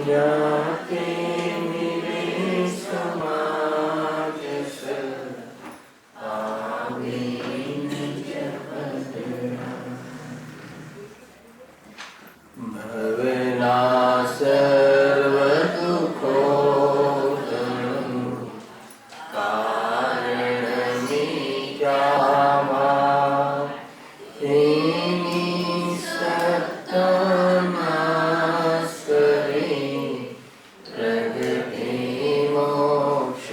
જાતે મિલે સમાજ ભવના સર્વ દુઃખો કારણ મિટાવા એની સત્તા નાશ કરી પ્રગટે મોક્ષ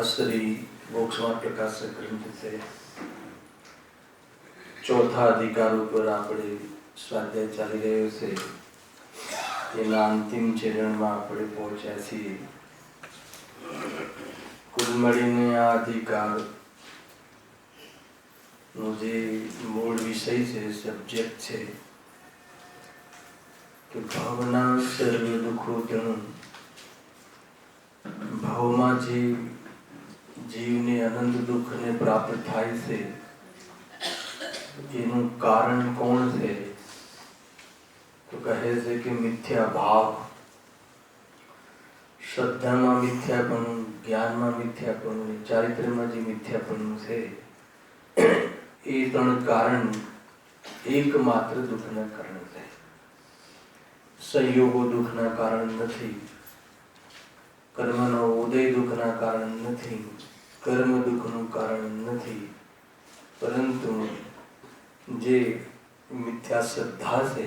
श्री मोक्षमा प्रकाशक ग्रंथ से चौथा अधिकार पर આપણે સ્વાધ્યાય ચાલી રહ્યો છે એના અંતિમ ચરણમાં આપણે પહોંચ્યા છીએ. કુલ મળીને આ અધિકારનો જે મૂળ વિષય છે, સબ્જેક્ટ છે કે ભાવના સર્વ દુઃખો તણુ. ભાવમાં જે જીવને અનંત દુઃખને પ્રાપ્ત થાય છે એનું કારણ કોણ છે? તો કહે છે કે મિથ્યા ભાવ. શ્રદ્ધામાં મિથ્યાપણું, જ્ઞાનમાં મિથ્યાપણું, ચારિત્ર્યમાં જે મિથ્યાપણું છે એ ત્રણ કારણ એકમાત્ર દુઃખના કારણ છે. સંયોગો દુઃખના કારણ નથી, કર્મનો ઉદય દુઃખના કારણ નથી, કર્મ દુઃખનું કારણ નથી, પરંતુ જે મિથ્યા શ્રદ્ધા છે,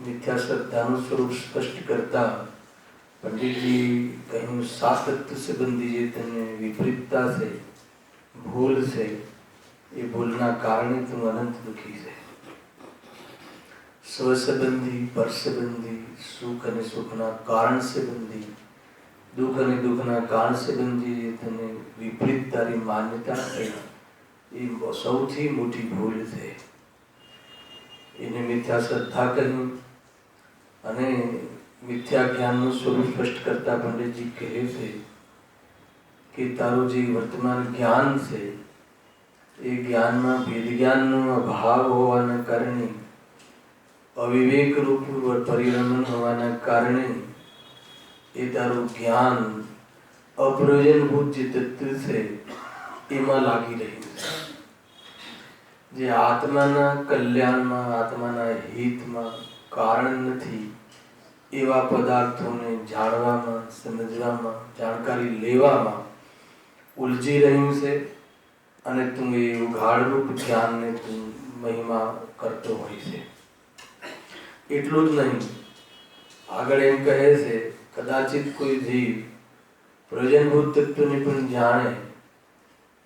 મિથ્યા શ્રદ્ધાનું સ્વરૂપ સ્પષ્ટ કરતા પંડિતજી કહ્યું સાતત્વ સંબંધી જે તેને વિપરીતતા છે, ભૂલ છે, એ ભૂલના કારણે તું અનંત દુઃખી છે. સ્વસંબંધી, પરસંબંધી, સુખ અને સુખના કારણ સંબંધી, દુઃખ અને દુઃખના કારણ સંબંધી જે તને વિપરીત તારી માન્યતા છે એ સૌથી મોટી ભૂલ છે. એને મિથ્યા શ્રદ્ધા કહ્યું. અને મિથ્યા જ્ઞાનનું સ્વરૂપ સ્પષ્ટ કરતા પંડિતજી કહે છે કે તારું જે વર્તમાન જ્ઞાન છે એ જ્ઞાનમાં ભેદ જ્ઞાનનો અભાવ હોવાના કારણે, અવિવેક રૂપ પરિણમન હોવાના કારણે એ તારું જ્ઞાન અપ્રયોજનભૂત જે તત્વ છે એમાં લાગી રહ્યું છે. જે આત્માના કલ્યાણમાં, આત્માના હિતમાં કારણ નથી એવા પદાર્થોને જાણવામાં, સમજવામાં, જાણકારી લેવામાં ઉલઝી રહ્યું છે. અને તું એ ઉઘાડરૂપ જ્ઞાનને તું મહિમા કરતો હોય છે. એટલું જ નહીં, આગળ એમ કહે છે કદાચિત કોઈ જીવ પ્રયોજનભૂત તત્વને પણ જાણે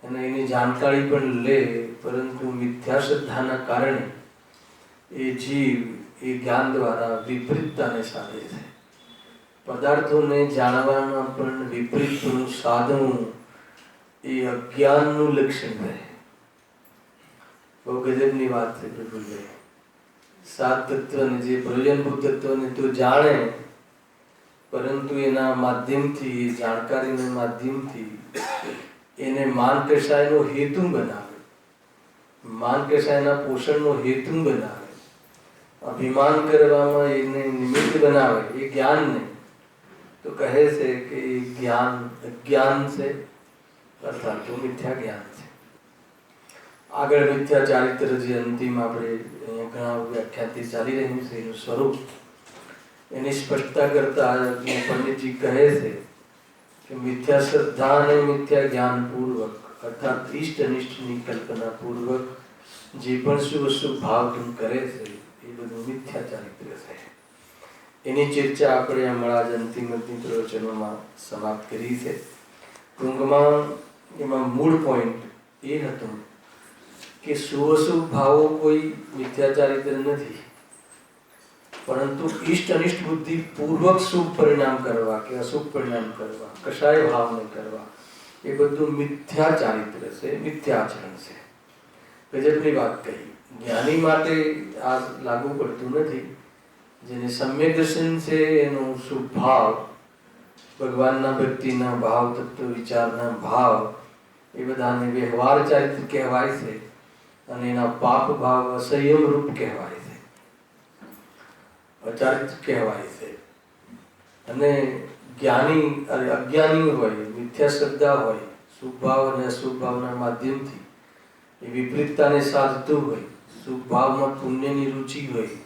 અને એની જાણકારી પણ લે, પરંતુ મિથ્યા શ્રદ્ધાના કારણે એ જીવ એ જ્ઞાન દ્વારા વિપરીતતાને સાધે છે. પદાર્થોને જાણવામાં પણ વિપરીતનું સાધવું એ અજ્ઞાનનું લક્ષણ છે. બહુ ગજબની વાત છે પ્રભુભાઈ. સાત તત્વને, જે પ્રયોજનભૂત તત્વને તું જાણે, પરંતુ એના માધ્યમથી, જાણકારીના માધ્યમથી એને માન કષાયનો હેતુ બનાવે, માન કષાયના પોષણનો હેતુ બનાવે, અભિમાન કરવામાં એને નિમિત્ત બનાવે એ જ્ઞાનને, તો કહે છે કે એ જ્ઞાન અજ્ઞાન છે, અર્થાત તો મિથ્યા જ્ઞાન છે. આગળ મિથ્યા ચારિત્ર જે અંતિમ આપણે અહીંયા ઘણા વ્યાખ્યાનથી ચાલી રહ્યું છે એનું સ્વરૂપ, એની સ્પષ્ટતા કરતા પંડિતજી કહે છે કે મિથ્યા શ્રદ્ધા અને મિથ્યા જ્ઞાન પૂર્વક, અર્થાત ઇષ્ટ અનિષ્ટની કલ્પના પૂર્વક જે પણ શુભ અશુભ ભાવ તું કરે છે એ બધું મિથ્યા ચારિત્ર છે. એની ચર્ચા આપણે હમણાં જ અંતિમ પ્રવચનોમાં સમાપ્ત કરી છે. ટૂંકમાં એમાં મૂળ પોઈન્ટ એ હતું કે શુભ અશુભ ભાવો કોઈ મિથ્યા ચારિત્ર નથી, પરંતુ ઇષ્ટ અનિષ્ટ બુદ્ધિ પૂર્વક શુભ પરિણામ કરવા કે અશુભ પરિણામ કરવા, કશાય ભાવ ન કરવા, એ બધું મિથ્યા ચારિત્ર છે, મિથ્યાચરણ છે. ગજબની વાત કહી. જ્ઞાની માટે આ લાગુ પડતું નથી. જેને સમ્યક દર્શન છે એનો શુભ ભાવ, ભગવાનના ભક્તિના ભાવ, તત્વ વિચારના ભાવ, એ બધાને વ્યવહાર ચારિત્ર કહેવાય છે અને એના પાપ ભાવ અસંયમ રૂપ કહેવાય છે, અચારિત્ર કહેવાય છે. અને જ્ઞાની અને અજ્ઞાની હોય, મિથ્યા શ્રદ્ધા હોય, શુભ ભાવ અને અશુભ ભાવના માધ્યમથી એ વિપરીતતાને સાધતું હોય, શુભ ભાવમાં પુણ્યની રુચિ હોય,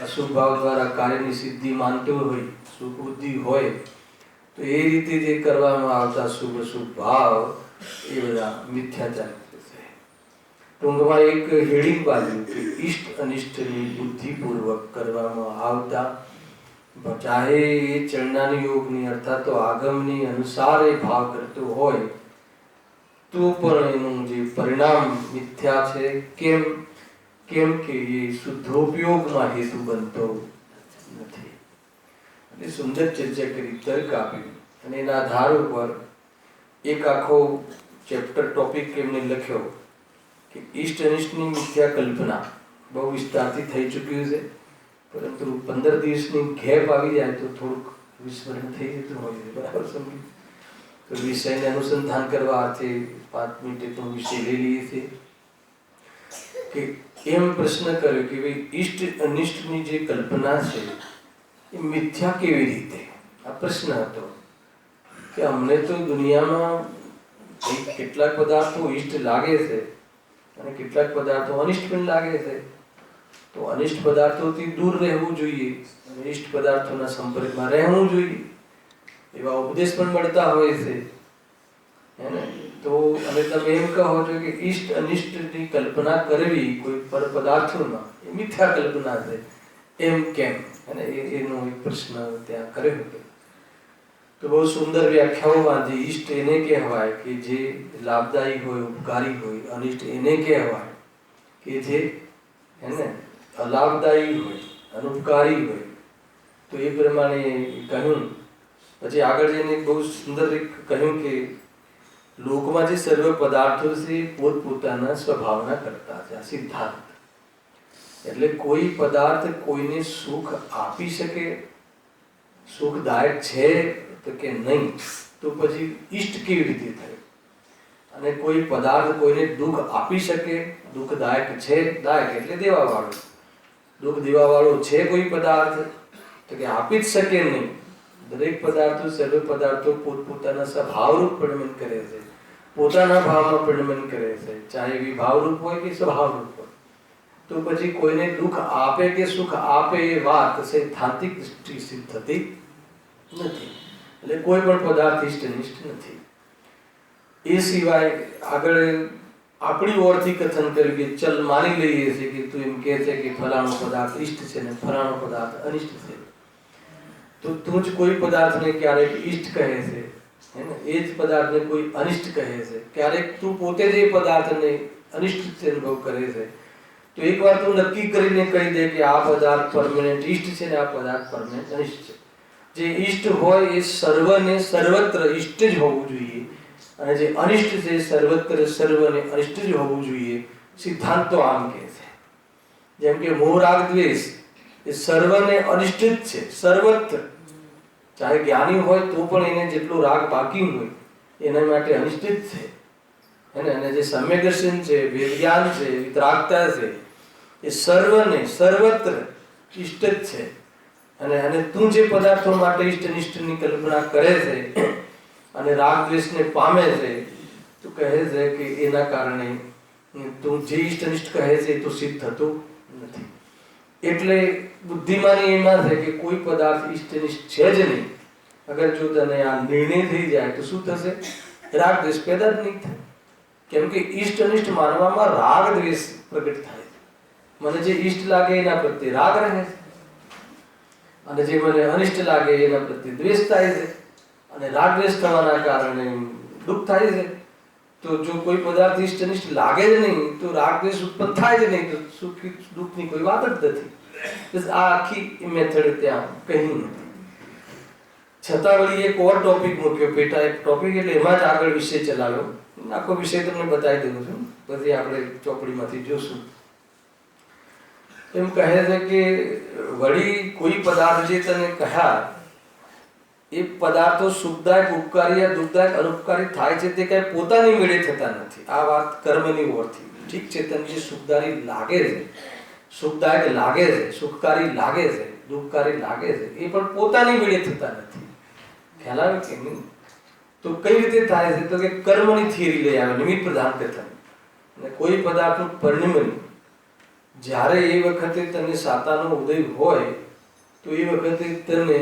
અશુભ ભાવ દ્વારા કાર્યની સિદ્ધિ માનતો હોય, શુભ બુદ્ધિ હોય, તો એ રીતે જે કરવામાં આવતા શુભ અશુભ ભાવ એ બધા મિથ્યાચારિત્ર છે. ટૂંકમાં એક હેડિંગ બાંધ્યું કે ઇષ્ટ અનિષ્ટની બુદ્ધિપૂર્વક કરવામાં આવતા, ચાહે એ ચરણાની યોગની અર્થાત તો આગમની અનુસાર એ ભાવ કરતો હોય તો પણ એનું જે પરિણામ મિથ્યા છે. કેમ કે એ શુદ્ધોપયોગમાં હેતુ બનતો નથી. એટલે સુંદર ચર્ચા કરી, તર્ક આપ્યું અને એના આધાર ઉપર એક આખો ચેપ્ટર ટોપિક એમને લખ્યો કે ઇષ્ટ અનિષ્ટની મિથ્યા કલ્પના. બહુ વિસ્તારથી થઈ ચૂક્યું છે, પરંતુ 15 દિવસની ગેપ આવી જાય તો થોડુંક વિસ્મરણ થઈ જતું હોય છે. બરાબર સમજી? તો વિષયને અનુસંધાન કરવા અર્થે 5 મિનિટ તો વિષય લઈ લઈએ છીએ કે એમ પ્રશ્ન કર્યો કે ભાઈ ઇષ્ટ અનિષ્ટની જે કલ્પના છે એ મિથ્યા કેવી રીતે? આ પ્રશ્ન હતો કે અમને તો દુનિયામાં કેટલાક પદાર્થો ઇષ્ટ લાગે છે અને કેટલાક પદાર્થો અનિષ્ટ પણ લાગે છે. તો અનિષ્ટ પદાર્થોથી દૂર રહેવું જોઈએ અને ઇષ્ટ પદાર્થોના સંપર્કમાં રહેવું જોઈએ, એવા ઉપદેશ પણ મળતા હોય છે. તો અને તમે એમ કહો છો કે ઇષ્ટ અનિષ્ટની કલ્પના કરવી કોઈ પર પદાર્થોમાં એ મિથ્યા કલ્પના છે, એમ કેમ? અને એનો એક પ્રશ્ન ત્યાં કર્યો હતો. તો બહુ સુંદર વ્યાખ્યાઓ બાંધી. ઇષ્ટ એને કહેવાય કે જે લાભદાયી હોય, ઉપકારી હોય. અનિષ્ટ એને કહેવાય કે જે અલાભદાયી હોય, અનુપકારી હોય. તો એ પ્રમાણે કહ્યું. પછી આગળ જઈને બહુ સુંદર કહ્યું કે લોકમાં જે સર્વ પદાર્થો છે પોતપોતાના સ્વભાવના કરતા છે. આ સિદ્ધાંત એટલે કોઈ પદાર્થ કોઈને સુખ આપી શકે, સુખદાયક છે તો કે નહીં, તો પછી ઇષ્ટ કેવી રીતે થાય? અને કોઈ પદાર્થ કોઈને દુઃખ આપી શકે, દુઃખદાયક છે, દાયક એટલે દેવા વાળો, દુઃખ દેવા વાળો છે કોઈ પદાર્થ, તો કે આપી જ શકે નહીં. દરેક પદાર્થો, સર્વ પદાર્થો પોતપોતાના સ્વભાવરૂપ પરિણમન કરે છે, પોતાના ભાવમાં પરિણમન કરે છે, ચાહે વિભાવરૂપ હોય કે સ્વભાવરૂપ હોય. તો પછી કોઈને દુઃખ આપે કે સુખ આપે એ વાત સૈદ્ધાંતિક દૃષ્ટિ સિદ્ધ થતી નથી. એટલે કોઈ પણ પદાર્થ ઇષ્ટ અનિષ્ટ નથી. એ સિવાય આગળ આપણી ઓરથી કથન કર્યું કે ચલ માની લઈએ છીએ કે તું એમ કહે છે કે ફલાણો પદાર્થ ઇષ્ટ છે ને ફલાણો પદાર્થ અનિષ્ટ છે, તો તું જ કોઈ પદાર્થને ક્યારેક ઇષ્ટ કહે છે, એ જ પદાર્થને કોઈ અનિષ્ટ કહે છે. ક્યારેક તું પોતે જ એ પદાર્થને અનિષ્ટ અનુભવ કરે છે. તો એકવાર તું નક્કી કરીને કહી દે કે આ પદાર્થ પરમેનન્ટ ઇષ્ટ છે ને આ પદાર્થ પરમેનન્ટ અનિષ્ટ છે. જે ઇષ્ટ હોય એ સર્વને સર્વત્ર ઇષ્ટ જ હોવું જોઈએ, અને જે અનિષ્ટ છે સર્વત્ર સર્વને અનિષ્ટ જ હોવું જોઈએ. સિદ્ધાંત તો આમ કહે છે. જેમ કે મોહ રાગ દ્વેષ એ સર્વને અનિષ્ટ જ છે, સર્વત્ર. ચાહે જ્ઞાની હોય તો પણ એને જેટલો રાગ બાકી હોય એના માટે અનિષ્ટ જ છે. અને જે સમ્યક દર્શન છે, વિજ્ઞાન છે, વિતરાગતા છે, એ સર્વને સર્વત્ર ઇષ્ટ જ છે. અને તું જે પદાર્થો માટે ઇષ્ટ અનિષ્ટની કલ્પના કરે છે અને રાગ દ્વેષને પામે છે, તો કહે છે કે એના કારણે તું જે ઇષ્ટ અનિષ્ટ કહે છે તો સિદ્ધ થતું નથી. એટલે બુદ્ધિમાની એમાં છે કે કોઈ પદાર્થ ઇષ્ટ અનિષ્ટ છે જ નહીં. અગર જો તને આ નિર્ણય થઈ જાય તો શું થશે? રાગ દ્વેષ પેદા જ નહીં થાય. કેમ કે ઇષ્ટ અનિષ્ટ માનવામાં રાગ દ્વેષ પ્રગટ થાય છે. મને જે ઇષ્ટ લાગે એના પ્રત્યે રાગ રહે છે, અને જે મને અનિષ્ટ લાગે એના પ્રત્યે દ્વેષ થાય છે, અને રાગ દ્વેષ થવાના કારણે દુઃખ થાય છે. તો જો કોઈ પદાર્થ ઇષ્ટ અનિષ્ટ લાગે જ નહીં તો રાગ દ્વેષ ઉત્પન્ન થાય જ નહીં, તો સુખ દુઃખની કોઈ વાત જ નથી. બસ આ આખી મેથડ ત્યાં કહી નથી. છતાં વળી એક ઓર ટોપિક મૂક્યો, પેટા એક ટોપિક, એટલે એમાં જ આગળ વિષય ચલાવ્યો. આખો વિષય તમને બતાવી દઉં છું, પછી આપણે ચોપડીમાંથી જોશું. એમ કહે છે કે વળી કોઈ પદાર્થ જે તને કહ્યા એ પદાર્થો સુખદાયક, ઉપકારી યા દુઃખદાયક, અનુપકારી થાય છે તે કઈ પોતાની મેળે થતા નથી. આ વાત કર્મની ઓરથી. ઠીક છે, તને જે સુખદારી લાગે છે, સુખદાયક લાગે છે, સુખકારી લાગે છે, દુઃખકારી લાગે છે, એ પણ પોતાની મેળે થતા નથી. ખ્યાલ આવે કે નહીં? તો કઈ રીતે થાય છે? તો કે કર્મની થિયરી લઈ આવે, નિમિત્ત પ્રધાન કથન. અને કોઈ પદાર્થનું પરિણમન જ્યારે એ વખતે તને સાતાનો ઉદય હોય તો એ વખતે તને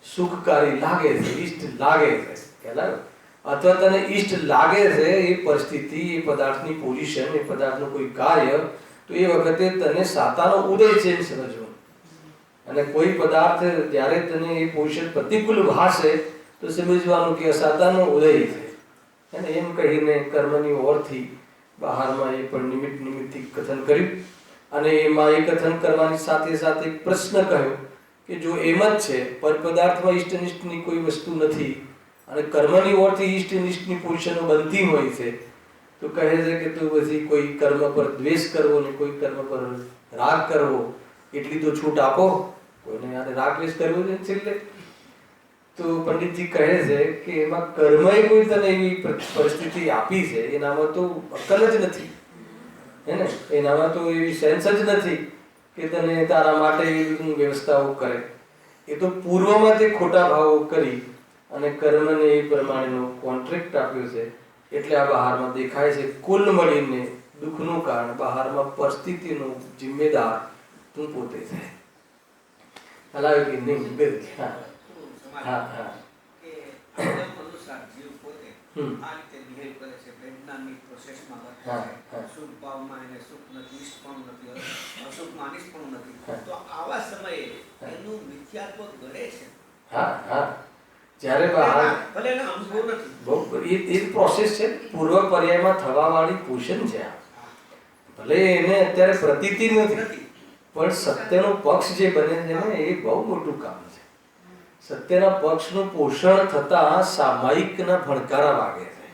સુખકારી લાગે છે, ઈષ્ટ લાગે છે. ખ્યાલ આવે? અથવા તને ઈષ્ટ લાગે છે એ પરિસ્થિતિ, એ પદાર્થની પોઝિશન, એ પદાર્થનું કોઈ કાર્ય, તો એ વખતે તને સાતાનો ઉદય છે એમ સમજવું. અને કોઈ પદાર્થ જ્યારે તને એ પોઝિશન પ્રતિકૂળ ભાષે તો સમજવાનું કે સાતાનો ઉદય છે. અને એમ કહીને કર્મની ઓરથી બહારમાં એ પણ નિમિત્તિક કથન કર્યું. અને એમાં એ કથન કરવાની સાથે સાથે એક પ્રશ્ન કહ્યો કે જો એમ જ છે, પર પદાર્થમાં ઈષ્ટનિષ્ઠની કોઈ વસ્તુ નથી અને કર્મની ઓરથી ઈષ્ટનિષ્ઠની પોઝિશનો બનતી હોય છે, તો કહે છે કે તું પછી કોઈ કર્મ પર દ્વેષ કરવો ને કોઈ કર્મ પર રાગ કરવો, એટલી તો છૂટ આપો. કોઈને યાર રાગ દ્વેષ કરવો છે છેલ્લે તો પંડિતજી કહે છે કે એમાં કર્મએ કોઈ તને એવી પરિસ્થિતિ આપી છે, એનામાં તો અક્કલ જ નથી, હે ને? એનામાં તો એવી સેન્સ જ નથી કે તને તારા માટે એવી વ્યવસ્થાઓ કરે. એ તો પૂર્વમાં તે ખોટા ભાવો કરી અને કર્મને એ પ્રમાણેનો કોન્ટ્રાક્ટ આપ્યો છે. એટલે આ બહારમાં દેખાય છે. કુલ મળીને દુઃખનું કારણ બહારમાં પરિસ્થિતિનો જિમ્મેદાર તું પોતે છે. હલાવે કે નહીં? હા હા હા. જ્યારે બહાર એ પ્રોસેસ છે, પૂર્વ પર્યાયમાં થવા વાળી પોષણ છે. ભલે એને અત્યારે પ્રતીતિ નથી, પણ સત્યનો પક્ષ જે બને છે ને એ બહુ મોટું કામ છે. સત્યના પક્ષનું પોષણ થતા સામાયિકના ભણકારા વાગે છે.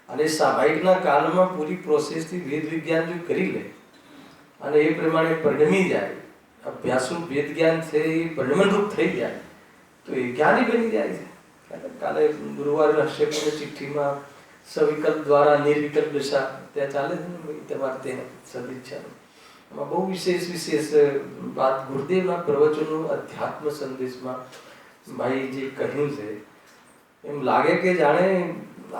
અને સામાયિકના કાળમાં પૂરી પ્રોસેસથી વેદ વિજ્ઞાન જો કરી લે અને એ પ્રમાણે પરિણમી જાય, અભ્યાસુ વેદ જ્ઞાન છે એ પરિણમનરૂપ થઈ જાય, તો એ જ્ઞાની બની જાય છે. કાલે ગુરુવારે હશે ચિઠ્ઠીમાં સવિકલ્પ દ્વારા નિર્વિકલ્પ દશા ત્યાં ચાલે છે ને તમારે તેને સદિચ્છા, એમાં બહુ વિશેષ વાત ગુરુદેવના પ્રવચનો અધ્યાત્મ સંદેશમાં ભાઈ જે કહ્યું છે, એમ લાગે કે જાણે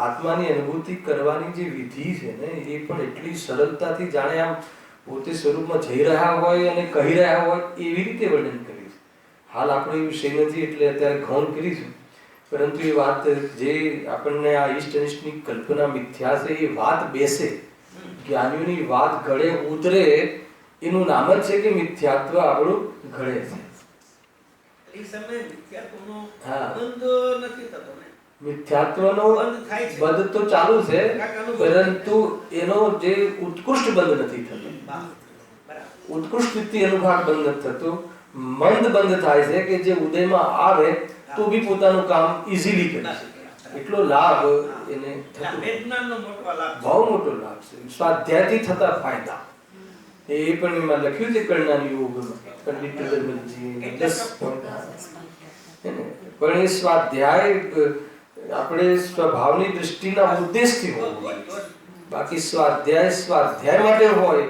આત્માની અનુભૂતિ કરવાની જે વિધિ છે ને એ પણ એટલી સરળતાથી જાણે આમ પોતે સ્વરૂપમાં જઈ રહ્યા હોય અને કહી રહ્યા હોય એવી રીતે વર્ણન કર્યું છે. હાલ આપણો એ વિષય નથી એટલે અત્યારે ગૌણ કરીશું, પરંતુ એ વાત જે આપણને આ ઈષ્ટ અનિષ્ટની કલ્પના મિથ્યા છે એ વાત બેસે, જ્ઞાનીઓની વાત ગળે ઉતરે, એનું નામ જ છે કે મિથ્યાત્વ આપણું ગળે છે. મિથ્યાત્વનો બંધ તો ચાલુ છે, પરંતુ એનો જે ઉત્કૃષ્ટ બંધ નથી થતો. ઉત્કૃષ્ટ રીતે અનુભાગ બંધ નથી થતો, મંદ બંધ થાય છે કે જે ઉદયમાં આવે તો બી પોતાનું કામ ઈઝીલી કરે છે. એટલો લાભ એને થતો, બહુ મોટો લાભ છે. સ્વાધ્યાયથી થતા ફાયદા એ પણ એમાં લખ્યું છે કળનાની યોગમાં, પંડિત ટગરમલજી 10 પણ એ સ્વાધ્યાય આપણે સ્વભાવની દૃષ્ટિના ઉદ્દેશથી હોય, બાકી સ્વાધ્યાય માટે હોય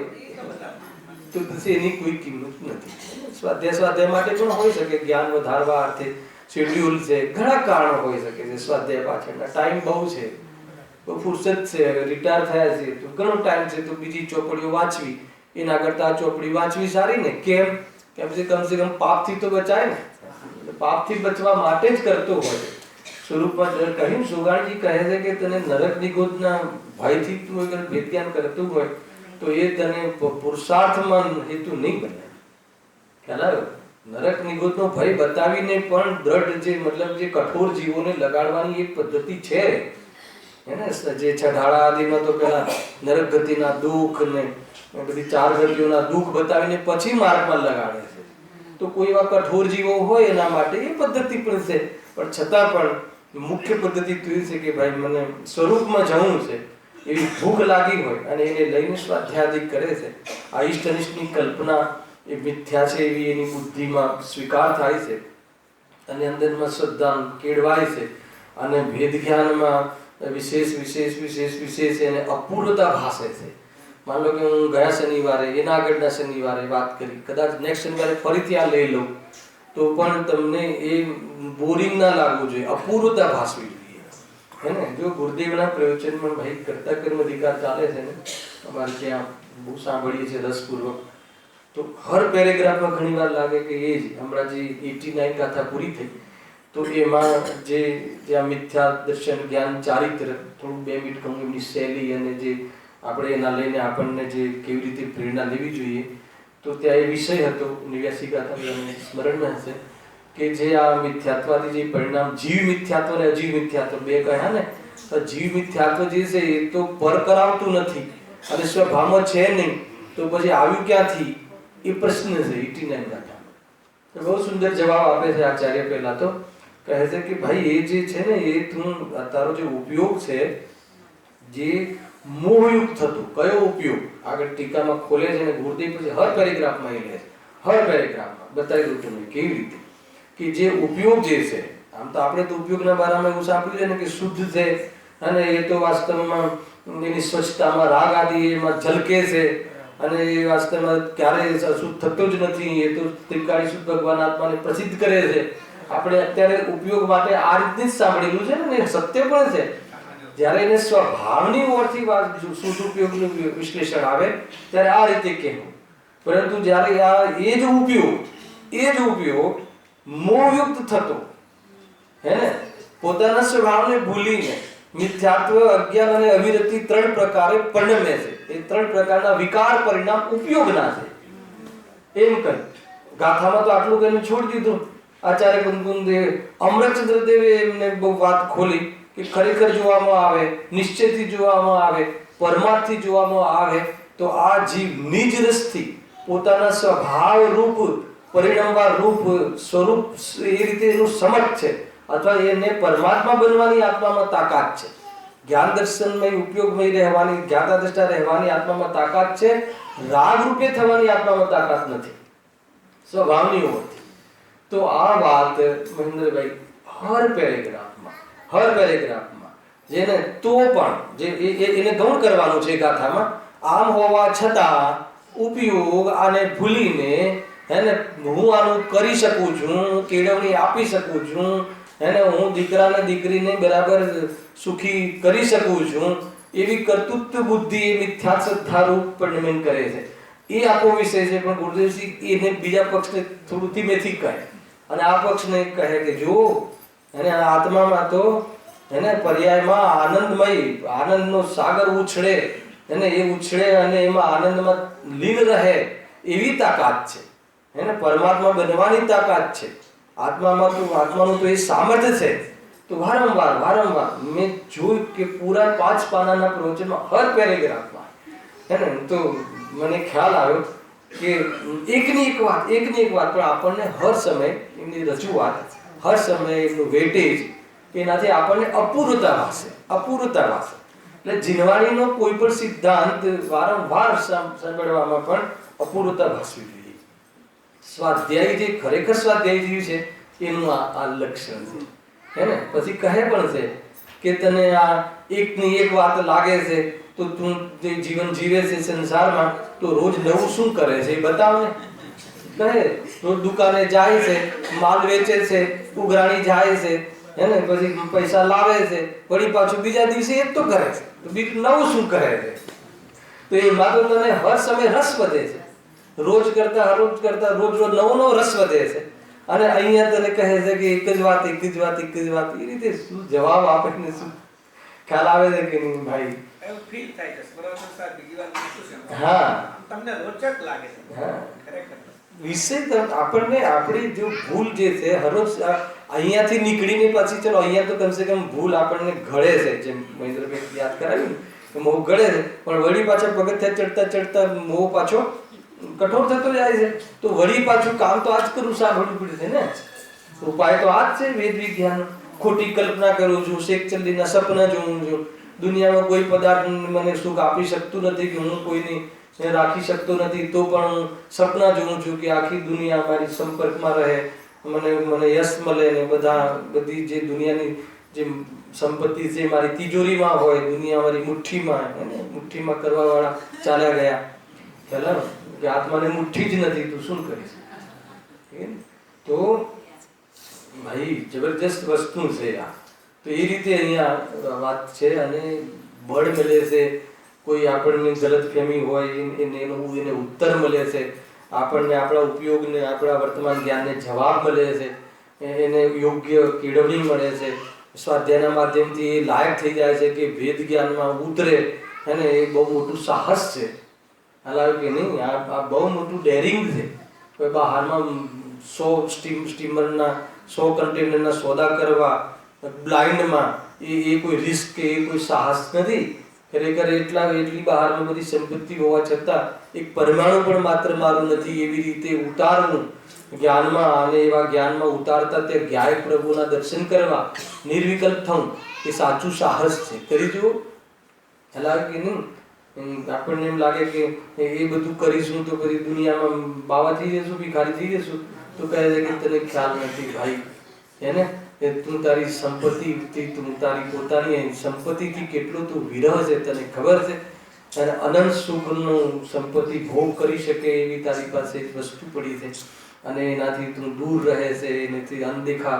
તો પછી એની કોઈ કિંમત નથી. સ્વાધ્યાય માટે પણ હોઈ શકે, જ્ઞાન વધારવા અર્થે શેડ્યુલ છે, ઘણા કારણો હોઈ શકે છે. સ્વાધ્યાય પાછળના ટાઈમ બહુ છે, બહુ ફુરસત છે, રિટાયર થયા છે તો ઘણો ટાઈમ છે, તો બીજી ચોપડીઓ વાંચવી એના કરતા આ ચોપડી વાંચવી સારી ને. કેમ કે પછી કમસે કમ પાપથી તો બચાય ને. પાપથી બચવા માટે જ કરતો હોય સ્વરૂપમાં કહ્યું. સુગાણજી કહે છે કે તને નરક નિગોદના ભયથી તું અગર વેદજ્ઞાન કરતું હોય તો એ તને પુરુષાર્થમાં હેતુ નહીં બને. ખ્યાલ આવ્યો? નરક નિગોદનો ભય બતાવીને પણ દ્રઢ જે મતલબ જે કઠોર જીવોને લગાડવાની એક પદ્ધતિ છે, એને જે છઢાળા આદિમાં તો પેલા નરક ગતિના દુઃખ ને બધી 4 ગતિઓના દુઃખ બતાવીને પછી માર્ગમાં લગાડે છે. તો કોઈ એવા કઠોર જીવો હોય એના માટે એ પદ્ધતિ પણ છે, પણ છતાં પણ મુખ્ય પદ્ધતિ તો એ છે કે ભાઈ મને સ્વરૂપમાં જવું છે, એવી ભૂખ લાગી હોય અને એને લઈને સ્વાધ્યાય કરે છે. આ ઈષ્ટ અનિષ્ટની કલ્પના એ મિથ્યા છે એવી એની બુદ્ધિમાં સ્વીકાર થાય છે અને અંદરમાં શ્રદ્ધા કેળવાય છે અને ભેદ જ્ઞાનમાં વિશેષ એને અપૂર્ણતા ભાસે છે. માન લો કે હું ગયા શનિવારે એના આગળના શનિવારે વાત કરી, કદાચ નેક્સ્ટ શનિવારે ફરીથી આ લઈ લઉં તો પણ તમને એ બોરિંગ ના લાગવું જોઈએ, અપૂર્ણતા ભાસવી જોઈએ, હે ને. જો ગુરુદેવના પ્રવચનમાં ભાઈ કર્તા કર્મ અધિકાર ચાલે છે ને, અમારે ત્યાં બહુ સાંભળીએ છીએ રસપૂર્વક, તો હર પેરેગ્રાફમાં ઘણી વાર લાગે કે એ જ હમણાં જે 89 ગાથા પૂરી થઈ તો એમાં જે આ મિથ્યા દર્શન જ્ઞાન ચારિત્ર થોડું 2 મિનિટ કહું એમની શૈલી અને જે આપણે એના લઈને આપણને જે કેવી રીતે પ્રેરણા લેવી જોઈએ, તો ત્યાં એ વિષય હતો 89 ગાથા સ્મરણમાં હશે કે જે આ મિથ્યાત્વથી જે પરિણામ જીવ મિથ્યાત્વ અને અજીવ મિથ્યાત્વ બે કહ્યા ને, તો જીવ મિથ્યાત્વ જે છે એ તો પર કરાવતું નથી અને સ્વભાવમાં છે નહીં, તો પછી આવ્યું ક્યાંથી એ પ્રશ્ન છે 89 ગાથામાં. બહુ સુંદર જવાબ આપે છે આચાર્ય. પહેલા તો કહે છે કે ભાઈ એ જે છે ને એ તું તારો જે ઉપયોગ છે જે મોહયુક્ત થતું, કયો ઉપયોગ આગળ ટીકામાં ખોલે છે અને ગુરુદેવ પછી હર પેરેગ્રાફમાં એ લે છે, હર પેરેગ્રાફમાં બતાવી દઉં તમને કેવી રીતે કે જે ઉપયોગ જે છે, આમ તો આપણે તો ઉપયોગના બારામાં એવું સાંભળ્યું છે ને કે શુદ્ધ છે અને એ તો વાસ્તવમાં એની સ્વચ્છતામાં રાગ આદિ એમાં ઝલકે છે અને એ વાસ્તવમાં ક્યારેય અશુદ્ધ થતો જ નથી, એ તો ત્રિકાળી શુદ્ધ ભગવાન આત્માને પ્રસિદ્ધ કરે છે. આપણે અત્યારે ઉપયોગ માટે આ રીતની જ સાંભળેલું છે ને, સત્ય પણ છે. જ્યારે એને સ્વભાવની ઓરથી શુદ્ધ ઉપયોગનું વિશ્લેષણ આવે ત્યારે આ રીતે કહેવું, પરંતુ જ્યારે આ એ જ ઉપયોગ મોહયુક્ત થતો, હે ને, પોતાના સ્વભાવને ભૂલીને મિથ્યાત્વ, અજ્ઞાન અને અવિરતિ 3 પ્રકારે પરિણમે છે. એ 3 પ્રકારના વિકાર પરિણામ ઉપયોગના છે એમ કહી ગાથામાં તો આટલું કહીને છોડી દીધું. આચાર્ય કુંકુમદેવ, અમરચંદ્ર દેવે એમને બહુ વાત ખોલી કે ખરેખર જોવામાં આવે, નિશ્ચયથી જોવામાં આવે, પરમાર્થથી જોવામાં આવે તો આ જીવ નિજ રસથી પોતાના સ્વભાવ રૂપ પરિણમવા રૂપ સ્વરૂપ એ રીતે એનું સમર્થ છે, અથવા એને પરમાત્મા બનવાની આત્મામાં તાકાત છે. જ્ઞાન દર્શનમય ઉપયોગમય રહેવાની, જ્ઞાતા દ્રષ્ટા રહેવાની આત્મામાં તાકાત છે, રાગ રૂપે થવાની આત્મામાં તાકાત નથી સ્વભાવની હોવાથી. તો આ વાત મહેન્દ્રભાઈ હર પેરેગ્રાફમાં જેને તો પણ જે એને ગૌણ કરવાનું છે ગાથામાં, આમ હોવા છતાં ઉપયોગ આને ભૂલીને, હેને, હું આનું કરી શકું છું, કેળવણી આપી શકું છું, હેને, હું દીકરાને દીકરીને બરાબર સુખી કરી શકું છું, એવી કર્તૃત્વ બુદ્ધિ એ મિથ્યા શ્રદ્ધા રૂપ પરિણમન કરે છે. એ આખો વિષય છે. પણ ગુરુદેવજી એને બીજા પક્ષને થોડું ધીમેથી કહે અને આ પક્ષને કહે કે જો એને આત્મામાં તો એને પર્યાયમાં આનંદમય, આનંદનો સાગર ઉછળે, એને એ ઉછળે અને એમાં આનંદમાં લીન રહે એવી તાકાત છે, એને પરમાત્મા બનવાની તાકાત છે આત્મામાં. તો આત્માનું તો એ સામર્થ્ય છે. તો વારંવાર મેં જોયું કે પૂરા 5 પાનાના પ્રવચનમાં હર પેરેગ્રાફમાં, હે ને, તો મને ખ્યાલ આવ્યો કે એકની એક વાત પણ આપણને હર સમય એમની રજૂઆત, હર સમય એમનું વેટેજ, એનાથી આપણને અપૂર્ણતા ભાસે. એટલે જીનવાણીનો કોઈ પણ સિદ્ધાંત વારંવાર સાંભળવામાં પણ અપૂર્ણતા ભાસવી જોઈએ. સ્વાધ્યાય જે ખરેખર સ્વાધ્યાય થયું છે એનું આ લક્ષણ છે, હે ને. પછી કહે પણ છે કે તને આ એકની એક વાત લાગે છે તો તું જે જીવન જીવે છે સંસારમાં તો રોજ નવું શું કરે છે એ બતાવ ને. કહે રોજ દુકાને જાય છે, માલ વેચે છે, ઉઘરાણી જાય છે, હે ને, પછી પૈસા લાવે છે, વળી પાછું બીજા દિવસે એ તો કરે છે, તો બીજું નવું શું કરે છે? તો એમાં તો તને હર સમય રસ વધે છે, રોજ કરતા રોજ નવો રસ વધે છે. અને અહીંયા તને કહે છે કે એક જ વાત એ રીતે શું જવાબ આપે ને શું ખ્યાલ આવે છે કે નહીં ભાઈ? એવું ફીલ થાય છે બરાબર સાહેબ, બીજી વાત શું છે? હા, તમને રોચક લાગે છે. હા, ખરેખર વિષય આપણને આપણી જો ભૂલ જે છે હરોજ અહીંયાથી નીકળીને પછી ચલો અહીંયા તો કમસે કમ ભૂલ આપણને ઘડે છે, જેમ મહેન્દ્રભાઈ યાદ કરાવ્યું કે મોહ ઘડે છે, પણ વળી પાછા પગથિયા ચડતા મોહ પાછો કઠોર થતો જાય છે. તો વળી પાછું કામ તો આજ કરું સાંભળવું પડશે ને. ઉપાય તો આજ છે વેદ વિજ્ઞાન. ખોટી કલ્પના કરું છું, શેખ ચલ્લીના સપના જોઉં છું, દુનિયામાં કોઈ પદાર્થ મને સુખ આપી શકતું નથી, કે હું કોઈને રાખી શકતો નથી, તો પણ હું સપના જોઉં છું કે આખી દુનિયા મારી સંપર્કમાં રહે, મને યશ મળે ને બધી જે દુનિયાની જે સંપત્તિ છે મારી તિજોરીમાં હોય, દુનિયા મારી મુઠ્ઠીમાં, મુઠ્ઠીમાં કરવા વાળા ચાલ્યા ગયા. પહેલા કે આત્માને મુઠ્ઠી જ નથી, તું શું કરીશ? તો ભાઈ જબરજસ્ત વસ્તુ છે આ. તો એ રીતે અહીંયા વાત છે. અને બળ મળે છે, કોઈ આપણને ગલતફહેમી હોય એને ઉત્તર મળે છે, આપણને આપણા ઉપયોગને આપણા વર્તમાન જ્ઞાનને જવાબ મળે છે, એને યોગ્ય કેળવણી મળે છે. સ્વાધ્યાયના માધ્યમથી એ લાયક થઈ જાય છે કે વેદ જ્ઞાનમાં ઉતરે. અને એ બહુ મોટું સાહસ છે. હાલાકી કે નહીં, આ બહુ મોટું ડેરિંગ છે. કોઈ બહારમાં 100 સ્ટીમરના 100 કન્ટેનરના સોદા કરવા બ્લાઇન્ડમાં, એ કોઈ રિસ્ક કે એ કોઈ સાહસ નથી. ખરેખર એટલી બહારમાં બધી સંપત્તિ હોવા છતાં એક પરમાણુ પણ માત્ર મારું નથી, એવી રીતે ઉતારવું જ્ઞાનમાં. અને એવા જ્ઞાનમાં ઉતારતા તે જ્ઞાય પ્રભુના દર્શન કરવા નિર્વિકલ્પ થવું, એ સાચું સાહસ છે. કરી જુઓ. હાલાકી નહીં, આપણને એમ લાગે કે એ બધું કરીશું તો પછી દુનિયામાં બાવા થઈ જશું, ભિખારી થઈ જશું. તો કહે છે કે તને ખ્યાલ નથી ભાઈ, એને તું તારી સંપત્તિથી, તું તારી પોતાની સંપત્તિથી કેટલો તું વિરહ છે તને ખબર છે? અને અનંત સુખનો સંપત્તિ ભોગ કરી શકે એવી તારી પાસે વસ્તુ પડી છે, અને એનાથી તું દૂર રહે છે, એનાથી અનદેખા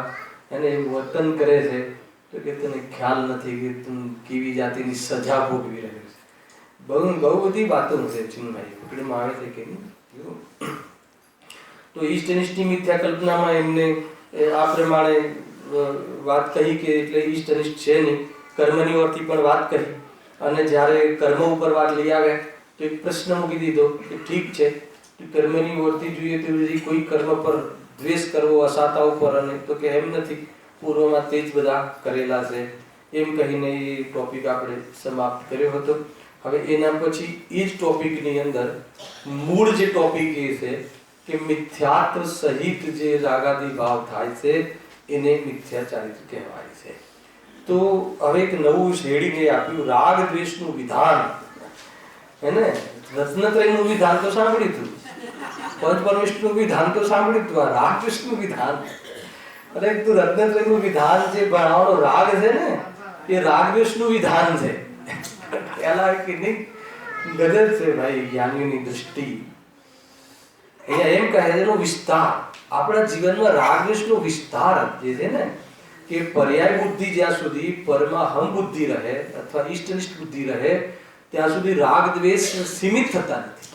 એને વર્તન કરે છે. તો કે તને ખ્યાલ નથી કે તું કેવી જાતિની સજા ભોગવી રહ્યો છે. બહુ બધી વાતો છે ચિન્મય પકડીમાં આવે છે કે નહીં. તો ઈષ્ટ અનિષ્ટની મિથ્યા કલ્પનામાં એમને આ પ્રમાણે વાત કહી કે એટલે ઈષ્ટ અનિષ્ટ છે નહીં, કર્મની ઓરથી પણ વાત કરી. અને જ્યારે કર્મ ઉપર વાત લઈ આવે તો એક પ્રશ્ન મૂકી દીધો કે ઠીક છે, કર્મની ઓરથી જોઈએ તો કોઈ કર્મ પર દ્વેષ કરવો અસાતા ઉપર, અને તો કે એમ નથી, પૂર્વમાં તે જ બધા કરેલા છે. એમ કહીને એ ટોપિક આપણે સમાપ્ત કર્યો હતો. હવે એના પછી એ જ ટોપિકની અંદર મૂળ જે ટોપિક એ છે કે મિથ્યાત્વ સહિત જે રાગાદી ભાવ થાય છે એને મિથ્યા ચારિત્ર કહેવાય છે. તો હવે એક નવું શેડીને આપ્યું, રાગ દ્વેષનું વિધાન. એને રત્નત્રયનું વિધાન તો સાંભળ્યું હતું, પંચપરમેષ્ઠનું વિધાન તો સાંભળ્યું હતું, આ રાગ દ્વેષનું વિધાન. અરે તું રત્નત્રયનું વિધાન જે ભણાવવાનો રાગ છે ને, એ રાગ દ્વેષનું વિધાન છે. પેલા કે નહીં, ગજબ છે ભાઈ જ્ઞાનીઓની દૃષ્ટિ. અહીંયા એમ કહે છે એનો વિસ્તાર. આપણા જીવનમાં રાગ દ્વેષનો વિસ્તાર જે છે ને, કે પર્યાય બુદ્ધિ જ્યાં સુધી પરમાહમ બુદ્ધિ રહે અથવા ઈષ્ટનિષ્ઠ બુદ્ધિ રહે ત્યાં સુધી રાગ દ્વેષ સીમિત થતા નથી,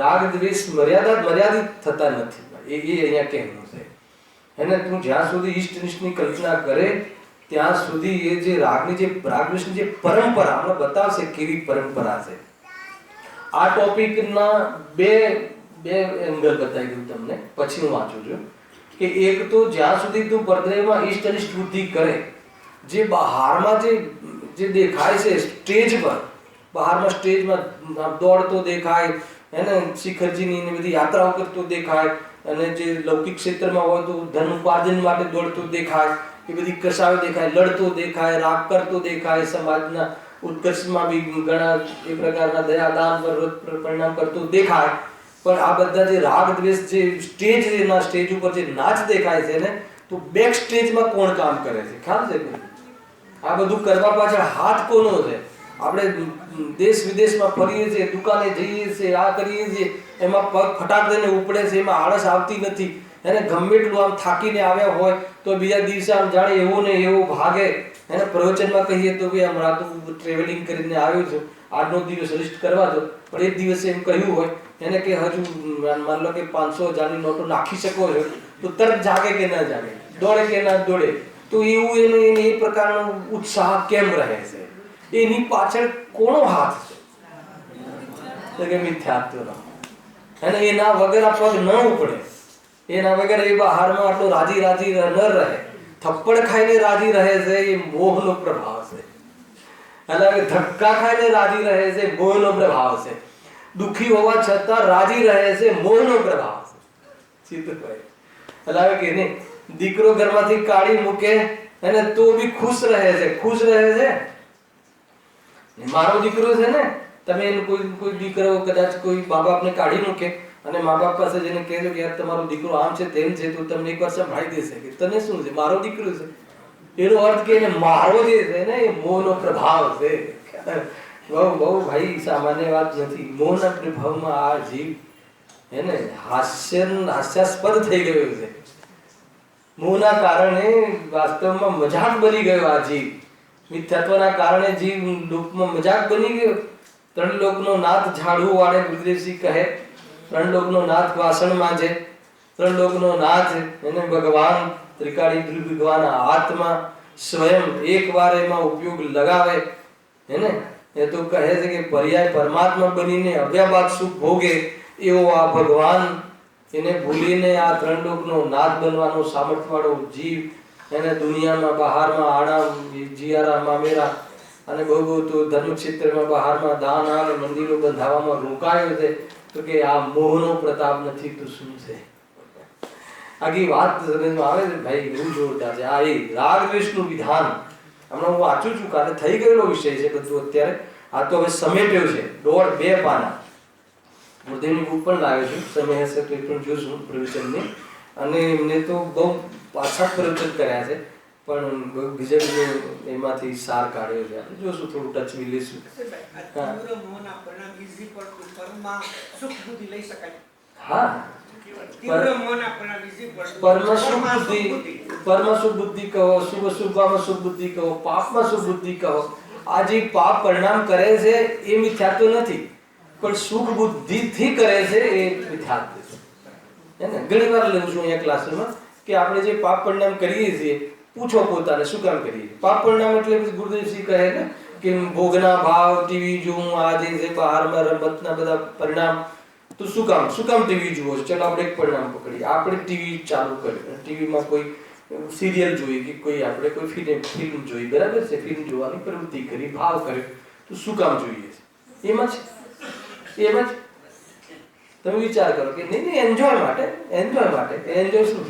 રાગ દ્વેષ મર્યાદિત થતા નથી. એ અહીંયા કહેવું છે. એને તું જ્યાં સુધી ઈષ્ટનિષ્ઠની કલ્પના કરે ત્યાં સુધી એ જે રાગની જે રાગ દ્વેષની જે પરંપરા હમણાં બતાવશે કેવી પરંપરા છે. આ ટોપિકના બે એંગલ બતાવી દઉં તમને, પછી હું વાંચું છું. કે એક તો જ્યાં સુધી તું પરદયમાં ઈષ્ટ અનિષ્ટ બુદ્ધિ કરે, જે બહારમાં જે દેખાય છે સ્ટેજ પર, બહારમાં સ્ટેજમાં દોડતો દેખાય, એને શિખરજીની ને બધી યાત્રાઓ કરતો દેખાય, અને જે લૌકિક ક્ષેત્રમાં હોય તો ધન ઉપાર્જન માટે દોડતો દેખાય, એ બધી કસાયો દેખાય, લડતો દેખાય, રાગ કરતો દેખાય, સમાજના ઉત્કર્ષમાં બી ઘણા એ પ્રકારના દયાદાન પર પરિણામ કરતો દેખાય. પણ આ બધા જે રાગ દ્વેષ જે સ્ટેજ ઉપર જે નાચ દેખાય છે ને, તો બેક સ્ટેજમાં કોણ કામ કરે છે ખ્યાલ છે? આ બધું કરવા પાછળ હાથ કોનો છે? આપણે દેશ વિદેશમાં ફરીએ છીએ, દુકાને જઈએ છીએ, આ કરીએ છીએ, એમાં પગ ફટાક દઈને ઉપડે છે, એમાં આળસ આવતી નથી. એને ગમે એટલું આમ થાકીને આવ્યા હોય તો બીજા દિવસે આમ જાણે એવો ને એવો ભાગે. એને પ્રવચનમાં કહીએ તો ભાઈ હમણાં તો ટ્રેવલિંગ કરીને આવ્યો છું, આજનો દિવસ લિસ્ટ કરવા દો, પણ એક દિવસે એમ કહ્યું હોય એને કે હજુ માન લો કે 500,000ની નોટો નાખી શકો છો, તો તરત જાગે કે ના જાગે, દોડે કે ના દોડે. તો એવું એને એ પ્રકારનો ઉત્સાહ કેમ રહે છે? એની પાછળ કોનો હાથ છે? કે મિથ્યાત્વનો. અને એના વગર આ પગ ન ઉપડે, એના વગર એ બહારમાં આટલો રાજી ન રહે, થપ્પડ ખાઈને રાજી રહે છે, એ મોહનો પ્રભાવ છે. એટલે ધક્કા ખાઈને રાજી રહે છે, મોહનો પ્રભાવ છે. દુઃખી હોવા છતાં રાજી રહે છે, મોહનો પ્રભાવ છે. ચિત્તભાઈ એટલે કે નહીં, દીકરો ઘરમાંથી કાઢી મૂકે અને તો બી ખુશ રહે છે, ખુશ રહે છે. મારો દીકરો છે ને, તમે કોઈ દીકરો કદાચ કોઈ મા બાપને કાઢી મૂકે અને મા બાપ પાસે જઈને કહેજો કે યાર તમારો દીકરો આમ છે તેમ છે, તો તમને એકવાર સંભળાઈ દેશે કે તને શું છે, મારો દીકરો છે. એનો અર્થ કે મારો જે છે ને એ મોહનો પ્રભાવ છે. બહુ ભાઈ સામાન્ય વાત નથી. મોહના પ્રભાવમાં આ જીવ એને હાસ્યાસ્પદ થઈ ગયો છે. મોહના કારણે વાસ્તવમાં મજાક બની ગયો આ જીવ. મિથ્યાત્વના કારણે જીવ લોકમાં મજાક બની ગયો. ત્રણ લોકનો નાથ ઝાડુ વાળે ગુરુદેવસિંહ કહે, ત્રણ લોકનો નાથ વાસણ માંજે, ત્રણ લોકનો નાથ એને ભગવાન ત્રિકાળી ભગવાન આત્મા સ્વયં એકવાર એમાં ઉપયોગ લગાવે એને એ તો કહે છે કે પર્યાય પરમાત્મા બનીને અવ્યાબાદ સુખ ભોગે એવો આ ભગવાન એને ભૂલીને આ ત્રણ લોકનો નાથ બનવાનો સામર્થ્ય વાળો જીવ એને દુનિયામાં બહારમાં આણા જીયારા મામેરા અને બહુ તો ધર્મક્ષેત્રમાં બહારમાં દાન અને મંદિરો બંધાવવામાં રોકાયો છે. તો કે આ મોહનો પ્રતાપ નથી તો શું છે? આખી વાત સમજમાં આવે છે ભાઈ, એવું જોરદાર છે. આ એ રાગ દ્વેષનું વિધાન હમણાં હું વાંચું છું, કારણ થઈ ગયેલો વિષય છે બધું અત્યારે. આ તો હવે સમેટ્યો છે, 1.5 પાના. ગુરુદેવની બુક પણ લાવ્યો છું, સમય હશે તો એ પણ જોશું પ્રવચનની. અને એમને તો બહુ પાછા પ્રવચન કર્યા છે, પણ બીજા એમાંથી સાર કાઢ્યો છે. આપણે જોશું, થોડું ટચ બી લઈશું. હા, પરમ શુભ બુદ્ધિ કહો, શુભ શુભમાં શુભ બુદ્ધિ કહો, પાપમાં શુભ બુદ્ધિ કહો. આ જે પાપ પરિણામ કરે છે એ મિથ્યાત્વ નથી, પણ સુખ બુદ્ધિથી કરે છે એ મિથ્યાત્વ છે. ઘણી વાર લઉં છું અહીંયા ક્લાસરૂમમાં કે આપણે જે પાપ પરિણામ કરીએ છીએ, પૂછો પોતાને શું કામ કરીએ. પાપ પરિણામ એટલે ગુરુદેવસિંહ કહે ને કે ભોગના ભાવ, ટીવી જોવું, આ જે છે બહારમાં રમતના બધા પરિણામ, તો શું કામ ટીવી જુઓ છો? ચલો આપણે એક પરિણામ પકડીએ. આપણે ટીવી ચાલુ કરી, ટીવીમાં કોઈ સિરિયલ જોઈ કે કોઈ આપણે કોઈ ફિલ્મ જોઈ, બરાબર છે, ફિલ્મ જોવાની પ્રવૃત્તિ કરી, ભાવ કર્યો, તો શું કામ જોઈએ છે? એમ જ તમે વિચાર કરો કે નહીં એન્જોય માટે. એન્જોય શું?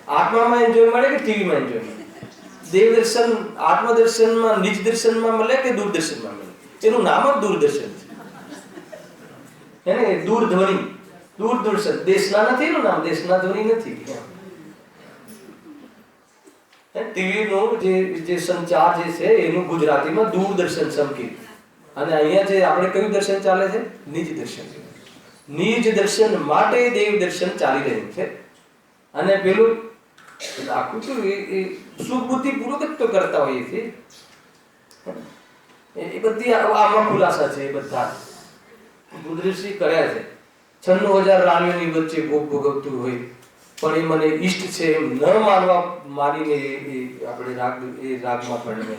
આત્મામાં એન્જોય મળે કે ટીવીમાં એન્જોય મળે? દેવ દર્શન આત્મદર્શનમાં નિજ દર્શનમાં મળે કે દૂરદર્શનમાં મળે? એનું નામ જ દૂરદર્શન છે. દૂરદર્શન દેશના નથી, એનું નામ દેશના ધ્વનિ નથી. ટીવી નો જે સંચાર જે છે એનું ગુજરાતીમાં દૂરદર્શન સંકેત. અને અહીંયા જે આપણે કયું દર્શન ચાલે છે? નિજ દર્શન. નિજ દર્શન માટે દેવ દર્શન ચાલી રહ્યું છે. અને પેલું આખું તો એ સુખ બુદ્ધિ પૂર્વક તો કરતા હોઈએ છીએ. એ બધી આમાં ખુલાસા છે. એ બધા ગુરુદેવસિંહ કર્યા છે. 96,000 રાણીઓની વચ્ચે ભોગ ભોગવતું હોય પણ એ મને ઈષ્ટ છે એમ ન માનવા મારીને આપણે રાગમાં પરણે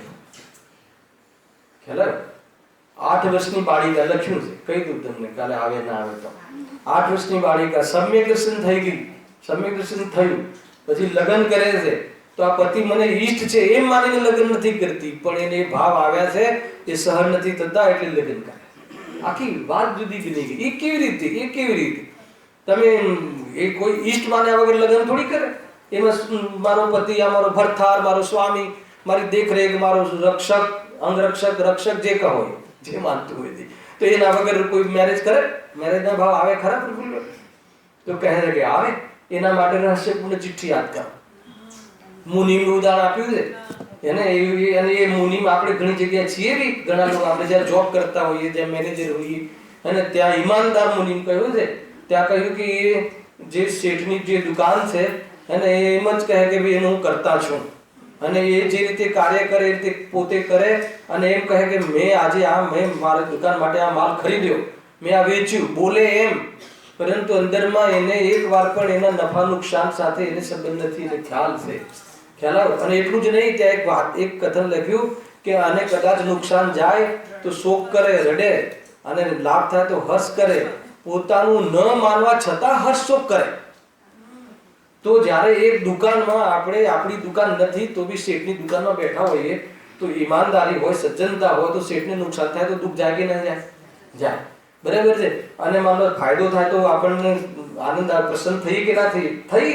ખ્યાલ 8 વર્ષની બાળિકા લખ્યું છે, કહી દઉં તમને, કાલે આવે ના આવે તો. 8 વર્ષની બાળિકા સમ્યક દર્શન થઈ ગઈ, સમ્યક દર્શન થયું, પછી લગ્ન કરે છે. તો આ પતિ મને ઈષ્ટ છે એમ માનીને લગ્ન નથી કરતી, પણ એને ભાવ આવ્યા છે, એ સહન નથી થતા એટલે લગ્ન કરે. આખી વાત જુદી બની ગઈ. એ કેવી રીતે તમે એ કોઈ ઈષ્ટ માન્યા વગર લગ્ન થોડી કરે? એમાં મારો પતિ, આ મારો ભરથાર, મારો સ્વામી, મારી દેખરેખ, મારો રક્ષક, રક્ષક જે કહો, જે માનતું હોય તો એના વગર કોઈ મેરેજ કરે? મેરેજના ભાવ આવે ખરા પ્રભુ? તો કહે છે કે આવે. એના માટે રહસ્યપૂર્ણ ચિઠ્ઠી યાદ કરો. મુનિનું ઉદાહરણ આપ્યું છે એને. એ મુનિમ આપણે ઘણી જગ્યાએ છીએ બી, ઘણા લોકો આપણે જ્યાં જોબ કરતા હોઈએ, જ્યાં મેનેજર હોઈએ, અને ત્યાં ઈમાનદાર મુનિમ કહ્યું છે. ત્યાં કહ્યું કે એ જે શેઠની જે દુકાન છે એને એમ જ કહે કે ભાઈ એનું હું કરતા છું, અને એ જે રીતે કાર્ય કરે એ રીતે પોતે કરે, અને એમ કહે કે મેં આજે મેં મારી દુકાન માટે આ માલ ખરીદ્યો, મેં આ વેચ્યું, બોલે એમ, પરંતુ અંદરમાં એને એક વાર પણ એના નફા નુકસાન સાથે એને સંબંધ નથી, એને ખ્યાલ છે. અને એટલું જ નહીં, ત્યાં એક કથન લખ્યું કે આને કદાચ નુકસાન જાય તો શોક કરે, રડે, અને લાભ થાય તો હર્ષ કરે. પોતાનું ન માનવા છતાં હર્ષ શોક કરે. તો જ્યારે એક દુકાનમાં આપણે, આપણી દુકાન નથી તો બી શેઠની દુકાનમાં બેઠા હોઈએ, તો ઈમાનદારી હોય, સજ્જનતા હોય, તો શેઠને નુકસાન થાય તો દુઃખ જાગે ના જાય? જાય. બરાબર છે. અને માનો ફાયદો થાય તો આપણને આનંદ પ્રસન્ન થઈ કે ના થઈ,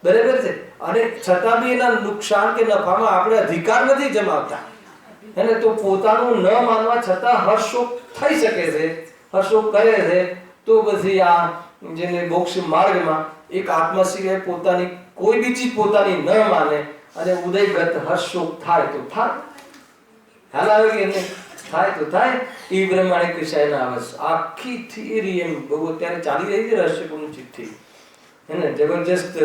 બરાબર છે. અને છતાં બી એના નુકસાન કે નફામાં આપણે અધિકાર નથી જમાવતા, એને તો પોતાનું ન માનવા છતાં હર્ષોક થઈ શકે છે, હર્ષોક કરે છે. તો પછી આ જેને મોક્ષ માર્ગમાં એક આત્મા સિવાય પોતાની કોઈ બી ચીજ પોતાની ન માને અને ઉદયગત હર્ષોક થાય તો થાય, હાલ આવે કે એને થાય તો થાય. એ પ્રમાણે કૃષ્ણ આવે આખી થિયરી એમ બહુ અત્યારે ચાલી રહી છે રહસ્યપૂર્ણ ચિઠ્ઠી, એને જબરજસ્ત.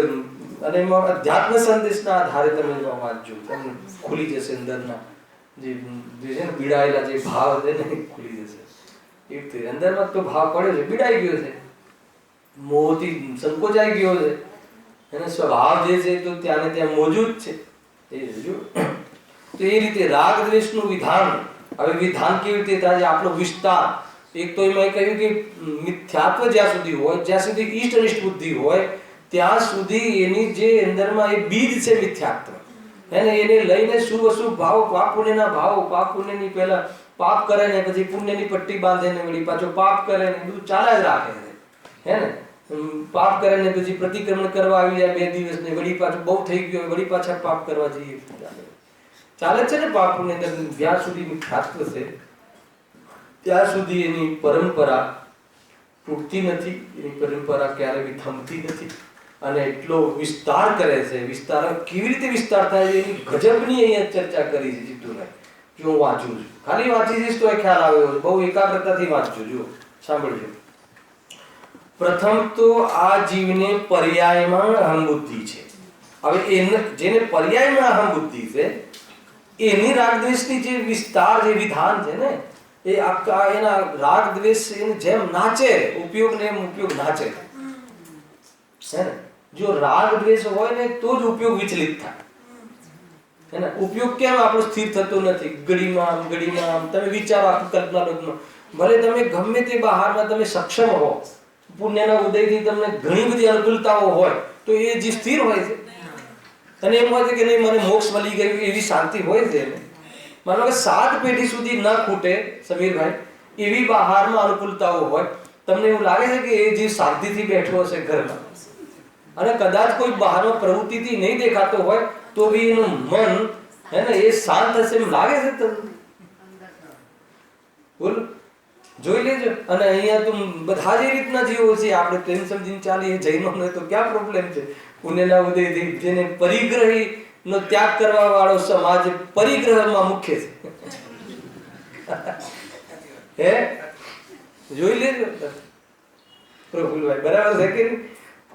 અને એમાં અધ્યાત્મ સંદેશના આધારે તમે વાંચજો, તમને ખુલી જશે અંદરના જે છે ને પીડાયેલા જે ભાવ છે ને ખુલી જશે. એ રીતે અંદરમાં તો ભાવ પડ્યો છે, પીડાઈ ગયો છે, મોહથી સંકોચાઈ ગયો છે, એનો સ્વભાવ જે છે તો ત્યાં ને ત્યાં મોજૂદ છે. એ જો તો એ રીતે રાગ દ્વેષનું વિધાન. હવે વિધાન કેવી રીતે થાય? આપણો વિસ્તાર. એક તો એમાં કહ્યું કે મિથ્યાત્વ જ્યાં સુધી હોય, જ્યાં સુધી ઈષ્ટ અનિષ્ટ બુદ્ધિ હોય ત્યાં સુધી એની જે અંદરમાં એ બીજ છે મિથ્યાત્વ, એને લઈને શુભ અશુભ ભાવ, પાપ પુણ્યના ભાવ, પાપ પુણ્યની પહેલા પાપ કરે ને પછી પુણ્યની પટ્ટી બાંધે ને વળી પાછો પાપ કરે ને બધું ચાલ્યા જ રાખે છે, હે ને. પાપ કરે ને પછી પ્રતિક્રમણ કરવા આવી જાય 2 દિવસ ને વળી પાછું બહુ થઈ ગયો વળી પાછા પાપ કરવા જઈએ, ચાલે છે ને. પાપ પુણ્ય જ્યાં સુધી મિથ્યાત્વ છે ત્યાં સુધી એની પરંપરા તૂટતી નથી, એની પરંપરા ક્યારે બી થમતી નથી. અને એટલો વિસ્તાર કરે છે. વિસ્તાર કેવી રીતે વિસ્તાર થાય છે એની ગજબની અહીંયા ચર્ચા કરી છે જીતુભાઈ. જો હું વાંચું છું, ખાલી વાંચી જઈશ તો એ ખ્યાલ આવ્યો, બહુ એકાગ્રતાથી વાંચજો. જુઓ, સાંભળજો. પ્રથમ તો આ જીવને પર્યાયમાં અહમ બુદ્ધિ છે. હવે એને જેને પર્યાયમાં અહમ બુદ્ધિ છે એની રાગદ્વેષની જે વિસ્તાર, જે વિધાન છે ને એ આખા એના રાગ દ્વેષ જેમ નાચે, ઉપયોગ ને એમ ઉપયોગ નાચે, હે ને. જો રાગ દ્વેષ હોય ને તો જ ઉપયોગ વિચલિત થાય, હે ને. ઉપયોગ કેમ આપણો સ્થિર થતો નથી? ઘડીમાં તમે વિચારો, આખી કલ્પના લોકમાં ભલે તમે ગમે તે બહારમાં તમે સક્ષમ હો, પુણ્યના ઉદયથી તમને ઘણી બધી અનુકૂળતાઓ હોય તો એ જે સ્થિર હોય છે અને એમ હોય છે કે નહીં મને મોક્ષ મળી ગયું એવી શાંતિ હોય છે. માનો કે 7 પેઢી સુધી ન ખૂટે સમીરભાઈ, એવી બહારમાં અનુકૂળતાઓ હોય. તમને એવું લાગે છે કે એ જે શાંતિથી બેઠો હશે ઘરમાં અને કદાચ કોઈ બહારમાં પ્રવૃત્તિથી નહીં દેખાતો હોય તો બી એનું મન, હે ને, એ શાંત હશે એમ લાગે છે તમને? બોલો, જોઈ લેજો. અને અહીંયા તો બધા જ રીતના જીવો છે, આપણે પ્રેમ સમજીને ચાલીએ. જૈનોને તો ક્યાં પ્રોબ્લેમ છે? પુણ્યના ઉદયથી જેને પરિગ્રહી નો ત્યાગ કરવા વાળો સમાજ પરિગ્રહમાં મુખ્ય છે, હે, જોઈ લેજો પ્રફુલભાઈ. બરાબર છે કે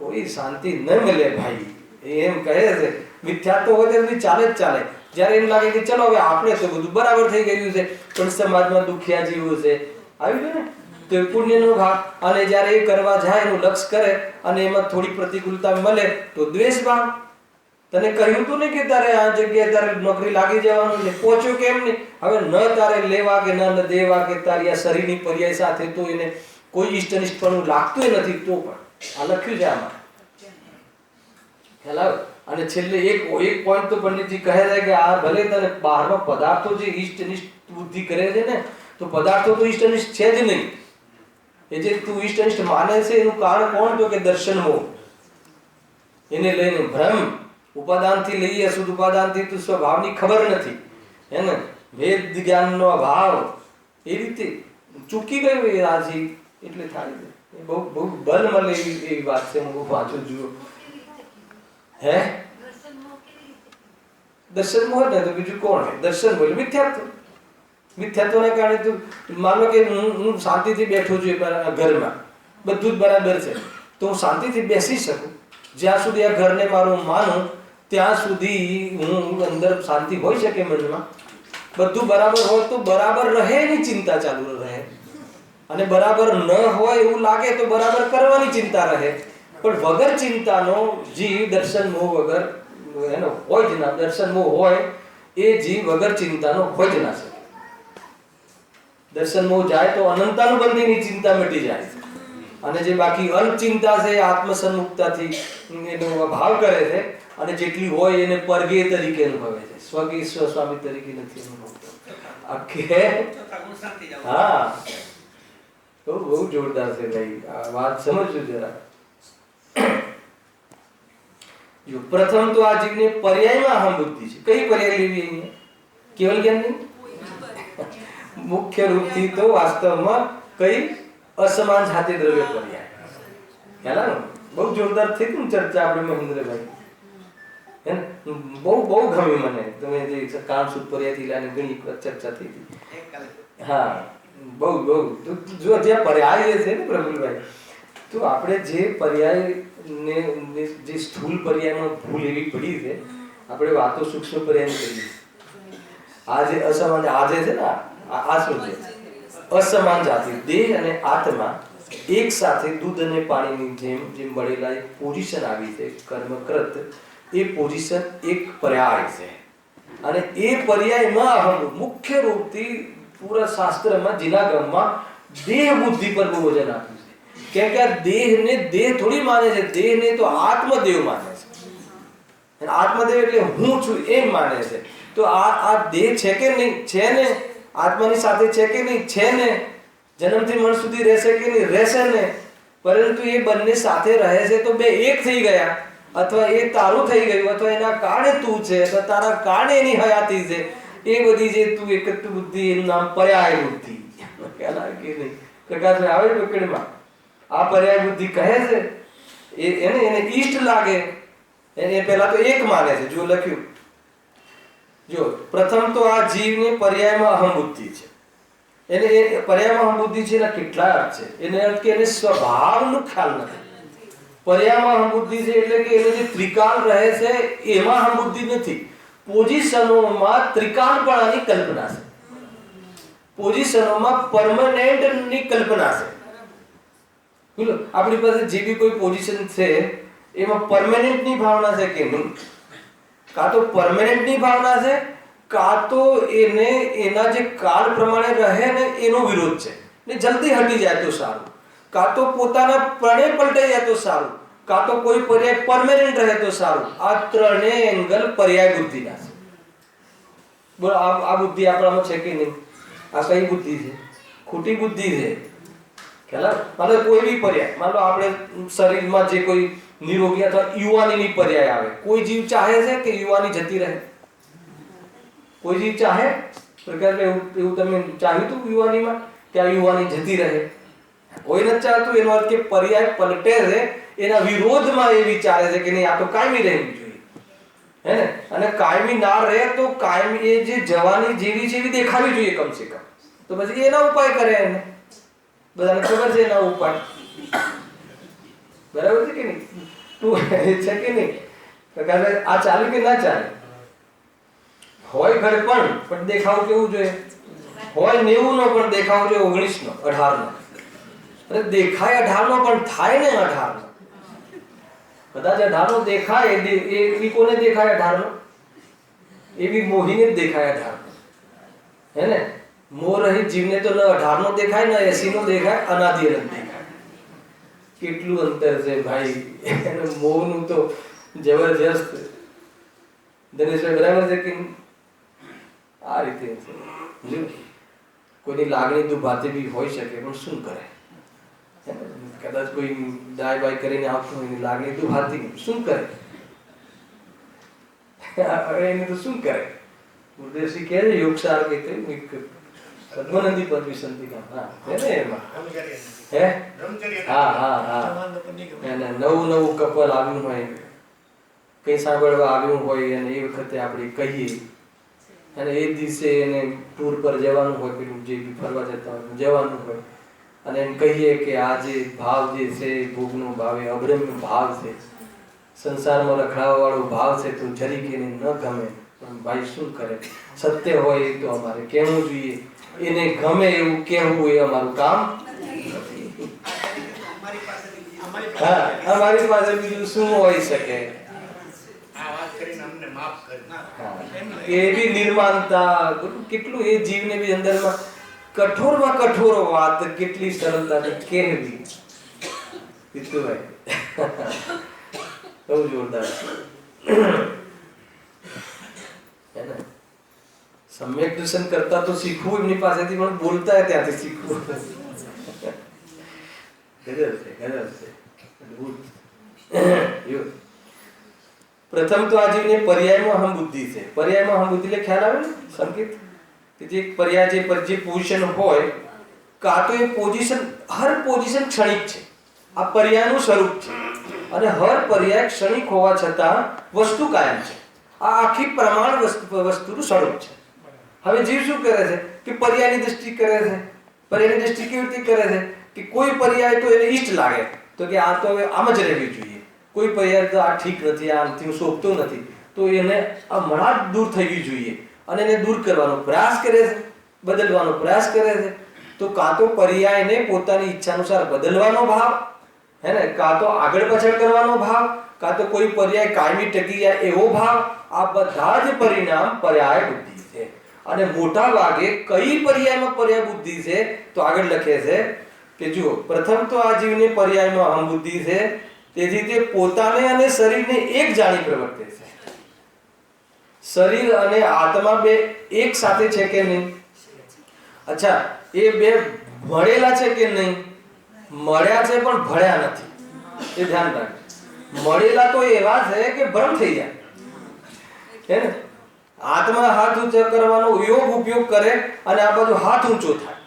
કોઈ શાંતિ ન મળે ભાઈ. એમ કહે છે મિથ્યાત્વ હોય તો ચાલે જ ચાલે. જ્યારે એમ લાગે કે ચલો હવે આપણે તો બધું બરાબર થઈ ગયું છે પણ સમાજમાં દુખિયા જીવો છે, આવી ગયું ને, તો પુણ્યનો ભાગ. અને જ્યારે એ કરવા જાય, એનું લક્ષ્ય કરે અને એમાં થોડી પ્રતિકૂળતા મળે તો દ્વેષ ભાવ. તને કહ્યું તું ને કે તારે આ જગ્યાએ તારે નોકરી લાગી જવાનું છે, પહોંચ્યો કેમ નહીં? હવે ન તારે લેવા કે ન દેવા કે તારી આ શરીરની પર્યાય સાથે તો એને કોઈ ઈષ્ટ અનિષ્ટપણું લાગતું નથી, તો પણ આ લખ્યું છે આમાં, ખ્યાલ આવે. અને છેલ્લે એક પોઈન્ટ તો પંડિતજી કહે છે કે આ ભલે તને બહારમાં પદાર્થો જે ઈષ્ટ અનિષ્ટ બુદ્ધિ કરે છે ને, તો પદાર્થો તો ઈષ્ટ અનિષ્ટ છે જ નહીં. એ જે તું ઈષ્ટ અનિષ્ટ માને છે એનું કારણ કોણ? તો કે દર્શન મોહ. એને લઈને ભ્રમ, ઉપાદાનથી લઈએ, શુદ્ધ ઉપાદાનથી તો સ્વભાવની ખબર નથી, હે ને. વેદ જ્ઞાનનો અભાવ, એ રીતે ચૂકી ગયું એ રાજી, એટલે થાય છે. એ બહુ બલ મળે એવી વાત છે. હું વાંચું જુઓ, હે, દર્શન મોહ ને તો બીજું કોણ? દર્શન બોલે મિથ્યાત્વ. મિથ્યાત્વના કારણે તું માનો કે હું શાંતિથી બેઠો છું ઘરમાં, બધું જ બરાબર છે, તો હું શાંતિથી બેસી શકું. જ્યાં સુધી આ ઘરને મારું માનું ત્યાં સુધી હું અંદર શાંતિ હોઈ શકે મનમાં. બધું બરાબર હોય તો બરાબર રહે એની ચિંતા ચાલુ રહે, અને બરાબર ન હોય એવું લાગે તો બરાબર કરવાની ચિંતા રહે. પણ વગર ચિંતાનો જીવ દર્શન મોહ વગર એનો હોય જ ના. દર્શન મોહ હોય એ જીવ વગર ચિંતાનો હોય જ ના શકે. દર્શન મોહ જાય તો અનંતાનુબંધીની ચિંતા મિટી જાય. અને જે બાકી અલ્પ ચિંતા છે આત્મસન્મુક્તાથી એનો અભાવ કરે છે અને જેટલી હોય એને પરગે તરીકે અનુભવે છે, સ્વકી સ્વસ્વામી તરીકે નથી અનુભવતો. હા, બહુ જોરદાર છે ભાઈ, આ વાત સમજજો જરા. જો પ્રથમ તો આ જીવને પર્યાયમાં અહમ બુદ્ધિ છે. કઈ પર્યાય લેવી અહીંયા? કેવલ જ્ઞાનની મુખ્ય રૂપથી તો વાસ્તવમાં કઈ અસમાન જાતિ દ્રવ્ય પર્યાય. ખ્યાલ ને? બહુ જોરદાર થઈ હતી ચર્ચા આપણે મહેન્દ્રભાઈ. હે ને? બહુ ગમી મને. તમે જે કામસૂત્ર પર્યાયથી લઈને ઘણી ચર્ચા થઈ હતી. હા, બહુ જો જે પર્યાય છે ને પ્રફુલભાઈ, તો આપણે જે પર્યાય ને જે સ્થૂળ પર્યાયમાં ભૂલ એવી પડી છે, આપણે વાતો સૂક્ષ્મ પર્યાય કરીએ. આ જે અસમાન આજે છે ને, આ શું છે? અસમાન જાતિ દેહ અને આત્મા એક સાથે દૂધ અને પાણીની જેમ મળેલા એક પોઝિશન આવી છે કર્મકૃત. એ પોઝિશન એક પર્યાય છે અને એ પર્યાયમાં અહમ મુખ્ય રૂપથી પૂરા શાસ્ત્રમાં જીનાગમમાં દેહ બુદ્ધિ પર બહુ વજન આપ્યું છે. કેમ કે આ દેહને દેહ થોડી માને છે, દેહને તો આત્મદેવ માને છે. આત્મદેવ એટલે હું છું એમ માને છે. તો આ દેહ છે કે નહીં? છે ને. આત્માની સાથે છે કે નહીં? છે ને. જન્મથી મરણ સુધી રહેશે કે નહીં? રહેશે ને. પરંતુ એ બંને સાથે રહે છે તો બે એક થઈ ગયા, અથવા એ તારું થઈ ગયું, અથવા એના કારણે તું છે, અથવા તારા કારણે એની હયાતી છે. એ બધી જે તું એકત્વ બુદ્ધિ, એનું નામ પર્યાય બુદ્ધિ. ખ્યાલ આવે કે નહીં? પ્રકાશ આવે પકડમાં આ પર્યાય બુદ્ધિ કહે છે. એને ઈષ્ટ લાગે, એને પહેલા તો એક માને છે. જો લખ્યું, જો પ્રથમ તો આ જીવને પર્યાયમાં અહમ બુદ્ધિ છે. એને પર્યાયમાં અહમ બુદ્ધિ છે એના કેટલા અર્થ છે? એને અર્થ કે એને સ્વભાવનું ખ્યાલ નથી. પર્યાયમાં અહમ બુદ્ધિ છે એટલે કે એને જે ત્રિકાળ રહે છે એમાં અહમ બુદ્ધિ નથી. પોઝિશનોમાં ત્રિકાળપણાની કલ્પના છે. પોઝિશનોમાં પરમેનન્ટની કલ્પના છે. બોલો, આપણી પાસે જે બી કોઈ પોઝિશન છે એમાં પરમેનન્ટની ભાવના છે કે નહીં? કાં તો પરમેનન્ટની ભાવના છે, કાં તો એને એના જે કાળ પ્રમાણે રહે ને એનો વિરોધ છે ને જલ્દી હટી જાય તો સારું, કાં તો પોતાના પ્રણે પલટાઈ જાય તો સારું, કાં તો કોઈ પર્યાય પરમેનન્ટ રહે તો સારું. આ ત્રણેય એંગલ પર્યાય બુદ્ધિના છે. બોલો, આ બુદ્ધિ આપણામાં છે કે નહીં? આ કઈ બુદ્ધિ છે? ખોટી બુદ્ધિ છે. ખ્યાલ? માનો કોઈ બી પર્યાય, માનો આપણે શરીરમાં જે કોઈ નિરોગી અથવા યુવાનીની પર્યાય આવે, કોઈ જીવ ચાહે છે કે યુવાની જતી રહે? કોઈ જીવ ચાહે? એવું તમે ચાહ્યું હતું યુવાનીમાં કે આ યુવાની જતી રહે? કોઈ નથી ચાહતું. એનો અર્થ કે પર્યાય પલટે છે, એના વિરોધમાં એ વિચારે છે કે નહીં, આ તો કાયમી રહેવું જોઈએ. હે ને? અને કાયમી ના રહે તો કાયમી એ જે જવાની જેવી છે એવી દેખાવી જોઈએ કમસે કમ. તો પછી એના ઉપાય કરે. એને બધાને ખબર છે એના ઉપાય. બરાબર છે કે નહીં? તું છે કે નહીં? આ ચાલે કે ના ચાલે? હોય ઘર પણ દેખાવ કેવું જોઈએ? હોય 90 નો પણ દેખાવ જોઈએ 19 નો, 18 નો. અરે દેખાય 18 નો પણ થાય ને 18 નો. કદાચ 18 નો દેખાય, એ કોને દેખાય 18 નો? એવી મોહીને જ દેખાય 18 નો. હે ને? મોરહિત જીવને તો ન 18 નો દેખાય, ન 80 નો દેખાય, અનાદિ અનંત દેખાય. કેટલું અંતર છે ભાઈ. એને મોહનું તો જબરજસ્ત. દિનેશભાઈ બરાબર છે કે આ રીતે છે. કોઈની લાગણી દુભાતી બી હોઈ શકે, પણ શું કરે? કદાચ કોઈ દાય બાય કરીને આવતું હોય, લાગણી દુભાતી, શું કરે? એને તો શું કરે? ગુરુદેવજી કહે છે યોગસાર કે પદ્મનંદી પદવી સંતિકા. હા, હે ને એમાં હે? હા. નવું કપલ આવ્યું હોય, કઈ સાંભળવા આવ્યું હોય, અને એ વખતે આપણે કહીએ, અને એ દિવસે એને ટૂર પર જવાનું હોય, પેલું જે ફરવા જતા હોય જવાનું હોય, અને એમ કહીએ કે આ જે ભાવ જે છે ભોગનો ભાવ એ અબ્રમ્ય ભાવ છે, સંસારમાં રખડાવવા વાળો ભાવ છે, તો જરીક એને ન ગમે. પણ ભાઈ શું કરે? સત્ય હોય એ તો અમારે કહેવું જોઈએ. એને ગમે એવું કહેવું એ અમારું કામ. હા, અમારી પાસે બીજું શું હોઈ શકે? એવી નિર્માણતા, કેટલું એ જીવને બી અંદરમાં કઠોરમાં કઠોર વાત કેટલી સરળતાથી કહેવી. જીતુભાઈ બહુ જોરદાર છે ને? સમ્યક દર્શન કરતા તો શીખવું એમની પાસેથી, પણ બોલતા ત્યાંથી શીખવું. ગજબ છે અદ્ભુત. પ્રથમ તો આ જીવને પર્યાયમાં અહમ બુદ્ધિ છે. પર્યાયમાં અહમ બુદ્ધિ એટલે ખ્યાલ આવે ને સંકેત કે જે પર્યાય જે પોઝિશન હોય, કાં તો એ પોઝિશન, હર પોઝિશન ક્ષણિક છે. આ પર્યાયનું સ્વરૂપ છે અને હર પર્યાય ક્ષણિક હોવા છતાં વસ્તુ કાયમ છે. આ આખી પ્રમાણ વસ્તુનું સ્વરૂપ છે. હવે જીવ શું કરે છે કે પર્યાયની દ્રષ્ટિ કરે છે. પર્યાયની દ્રષ્ટિ કેવી રીતે કરે છે કે કોઈ પર્યાય તો એને ઈષ્ટ લાગે તો કે આ તો હવે આમ જ રહેવી જોઈએ, કોઈ પર્યાય તો આ ઠીક નથી, આમથી હું શોભતો નથી, તો એને આ મણાટ દૂર થવી જોઈએ અને એને દૂર કરવાનો પ્રયાસ કરે છે, બદલવાનો પ્રયાસ કરે છે. તો કાં તો પર્યાયને પોતાની ઈચ્છા અનુસાર બદલવાનો ભાવ, હે ને, કાં તો આગળ પાછળ કરવાનો ભાવ, કાં તો કોઈ પર્યાય કાયમી ટકી જાય એવો ભાવ, આ બધા જ પરિણામ પર્યાય બુદ્ધિ છે. અને મોટા ભાગે કઈ પર્યાયમાં પર્યાય બુદ્ધિ છે તો આગળ લખે છે કે જુઓ, પ્રથમ તો આ જીવને પર્યાયમાં અહમ બુદ્ધિ છે, તેથી તે પોતાને અને શરીરને એક જાણી પ્રવર્તે છે. શરીર અને આત્મા બે એક સાથે છે કે નહીં? અચ્છા, એ બે મળેલા છે કે નહીં? મળ્યા છે પણ ભળ્યા નથી, એ ધ્યાન રાખજો. મળેલા તો એવા છે કે ભ્રમ થઈ જાય, હે ને. આત્મા હાથ ઊંચો કરવાનો યોગ ઉપયોગ કરે અને આ બાજુ હાથ ઊંચો થાય.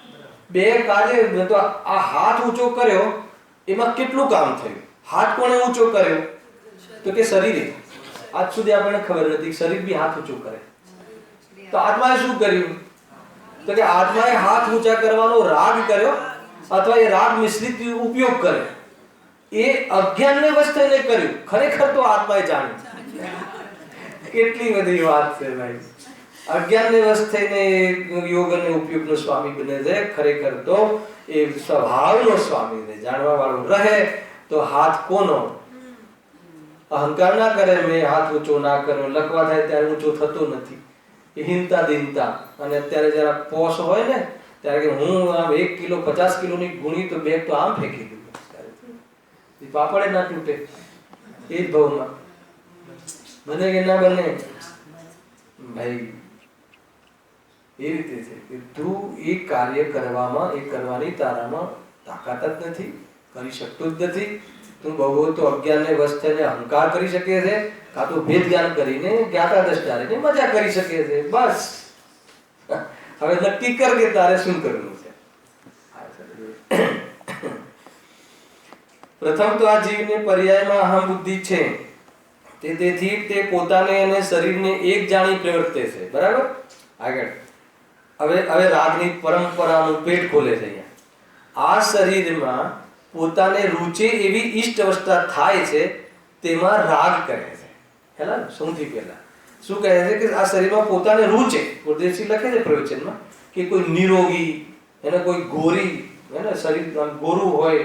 બે કાર્ય, તો આ હાથ ઊંચો કર્યો એમાં કેટલું કામ થયું? હાથ કોણે ઊંચો કર્યો? તો કે શરીરે. આજ સુધી આપણને ખબર નથી શરીર બી હાથ ઊંચો કરે. તો આત્માએ શું કર્યું? તો કે આત્માએ હાથ ઊંચા કરવાનો રાગ કર્યો અથવા એ રાગ મિશ્રિત ઉપયોગ કર્યો. એ અજ્ઞાનને વશ થઈને કર્યું. ખરેખર તો આત્માએ જાણ્યું. કેટલી બધી વાત છે ભાઈ. અજ્ઞાનને વશ થઈને યોગ અને ઉપયોગનો સ્વામી બને છે. ખરેખર તો એ સ્વભાવનો સ્વામી છે. જાણવા વાળો રહે તો હાથ કોનો? અહંકાર ના કરે મેં હાથ ઊંચો ના કર્યો, લખવા થાય ત્યારે ઊંચો થતો નથી, એ હિંતા દિનતા. અને અત્યારે જરા પોષ હોય ને ત્યારે કે હું આમ 1 કિલો 50 કિલોની ગુણી તો બેગ તો આમ ફેંકી દીધું, પાપડે ના તૂટે. એ જ ભાવમાં બને કે ના બને ભાઈ. એ રીતે છે કે તું એ કાર્ય કરવામાં, એ કરવાની તારામાં તાકાત જ નથી, કરી શકતો જ નથી. તું બહુ તો અજ્ઞાનને વશ થઈને અહંકાર કરી શકે છે, કાં તો ભેદ જ્ઞાન કરીને જ્ઞાતા દ્રષ્ટાને મજા કરી શકે છે. બસ હવે નક્કી કર કે તારે શું કરવું છે. પ્રથમ તો આ જીવને પર્યાયમાં અહમ બુદ્ધિ છે, તેથી તે પોતાને અને શરીરને એક જાણી પ્રવર્તે છે. બરાબર? આગળ હવે રાગની પરંપરાનું પેટ ખોલે છે અહીંયા. આ શરીરમાં પોતાને રૂચે એવી ઈષ્ટ અવસ્થા થાય છે તેમાં રાગ કરે છે. હેલા સૌથી પહેલા શું કહે છે કે આ શરીરમાં પોતાને રૂચે. ગુરુદેવજી લખે છે પ્રવચનમાં કે કોઈ નિરોગી, એને કોઈ ગોરી, એને શરીર ગોરું હોય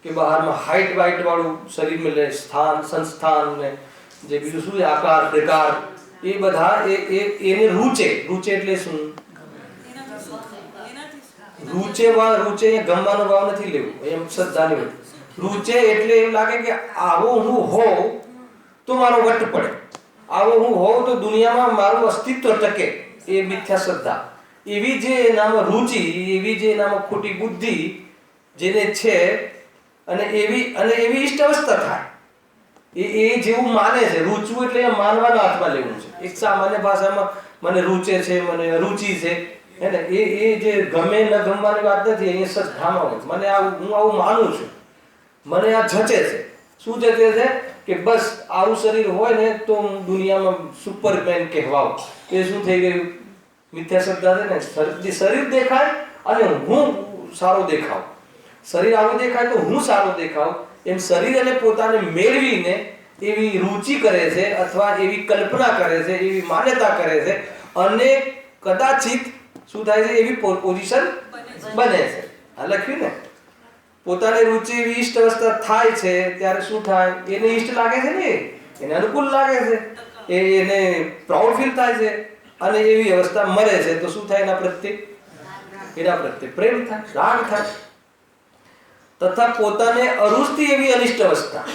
કે બહારમાં હાઈટ વાઇટ વાળું શરીર મળે, સ્થાન સંસ્થાન ને જે બીજું શું આકાર પ્રકાર, એ બધા એને રૂચે. રૂચે એટલે શું? રૂચે ગમવાનો ભાવ નથી લેવું, એમ શ્રદ્ધાની વાત. રૂચે એટલે એમ લાગે કે આવો હું હોઉં તો મારો વટ પડે, આવો હું હોઉં તો દુનિયામાં મારું અસ્તિત્વ ટકે. એ મિથ્યા શ્રદ્ધા. એવી જે એનામાં રૂચિ, એવી જે એનામાં ખોટી બુદ્ધિ જેને છે, અને એવી ઈષ્ટ અવસ્થા થાય. એ જેવું માને છે. રૂચવું એટલે માનવાના હાથમાં લેવું છે. એક સામાન્ય ભાષામાં મને રૂચે છે, મને રુચિ છે, હે ને, એ જે ગમે ન ગમવાની વાત નથી. અહીંયા શ્રદ્ધામાં હોય મને હું આવું માનું છું, મને આ જચે છે. શું જચે છે? કે બસ આવું શરીર હોય ને તો હું દુનિયામાં સુપરમેન કહેવાઉં. એ શું થઈ ગયું? મિથ્યા શ્રદ્ધા છે ને. શરીર દેખાય અને હું સારો દેખાવ, શરીર આવું દેખાય તો હું સારો દેખાવ, એમ શરીર અને પોતાને મેળવીને એવી રુચિ કરે છે અથવા એવી કલ્પના કરે છે, એવી માન્યતા કરે છે અને કદાચિત શું થાય છે? એવી પોઝિશન બને છે. આ લખ્યું ને, પોતાને રુચિ એવી ઈષ્ટ અવસ્થા થાય છે ત્યારે શું થાય? એને ઈષ્ટ લાગે છે ને, એને અનુકૂળ લાગે છે, એને પ્રાઉડ ફીલ થાય છે અને એવી અવસ્થા મરે છે તો શું થાય? એના પ્રત્યે પ્રેમ થાય, રાગ થાય. તથા પોતાને અરુચિ એવી અનિષ્ટ અવસ્થા.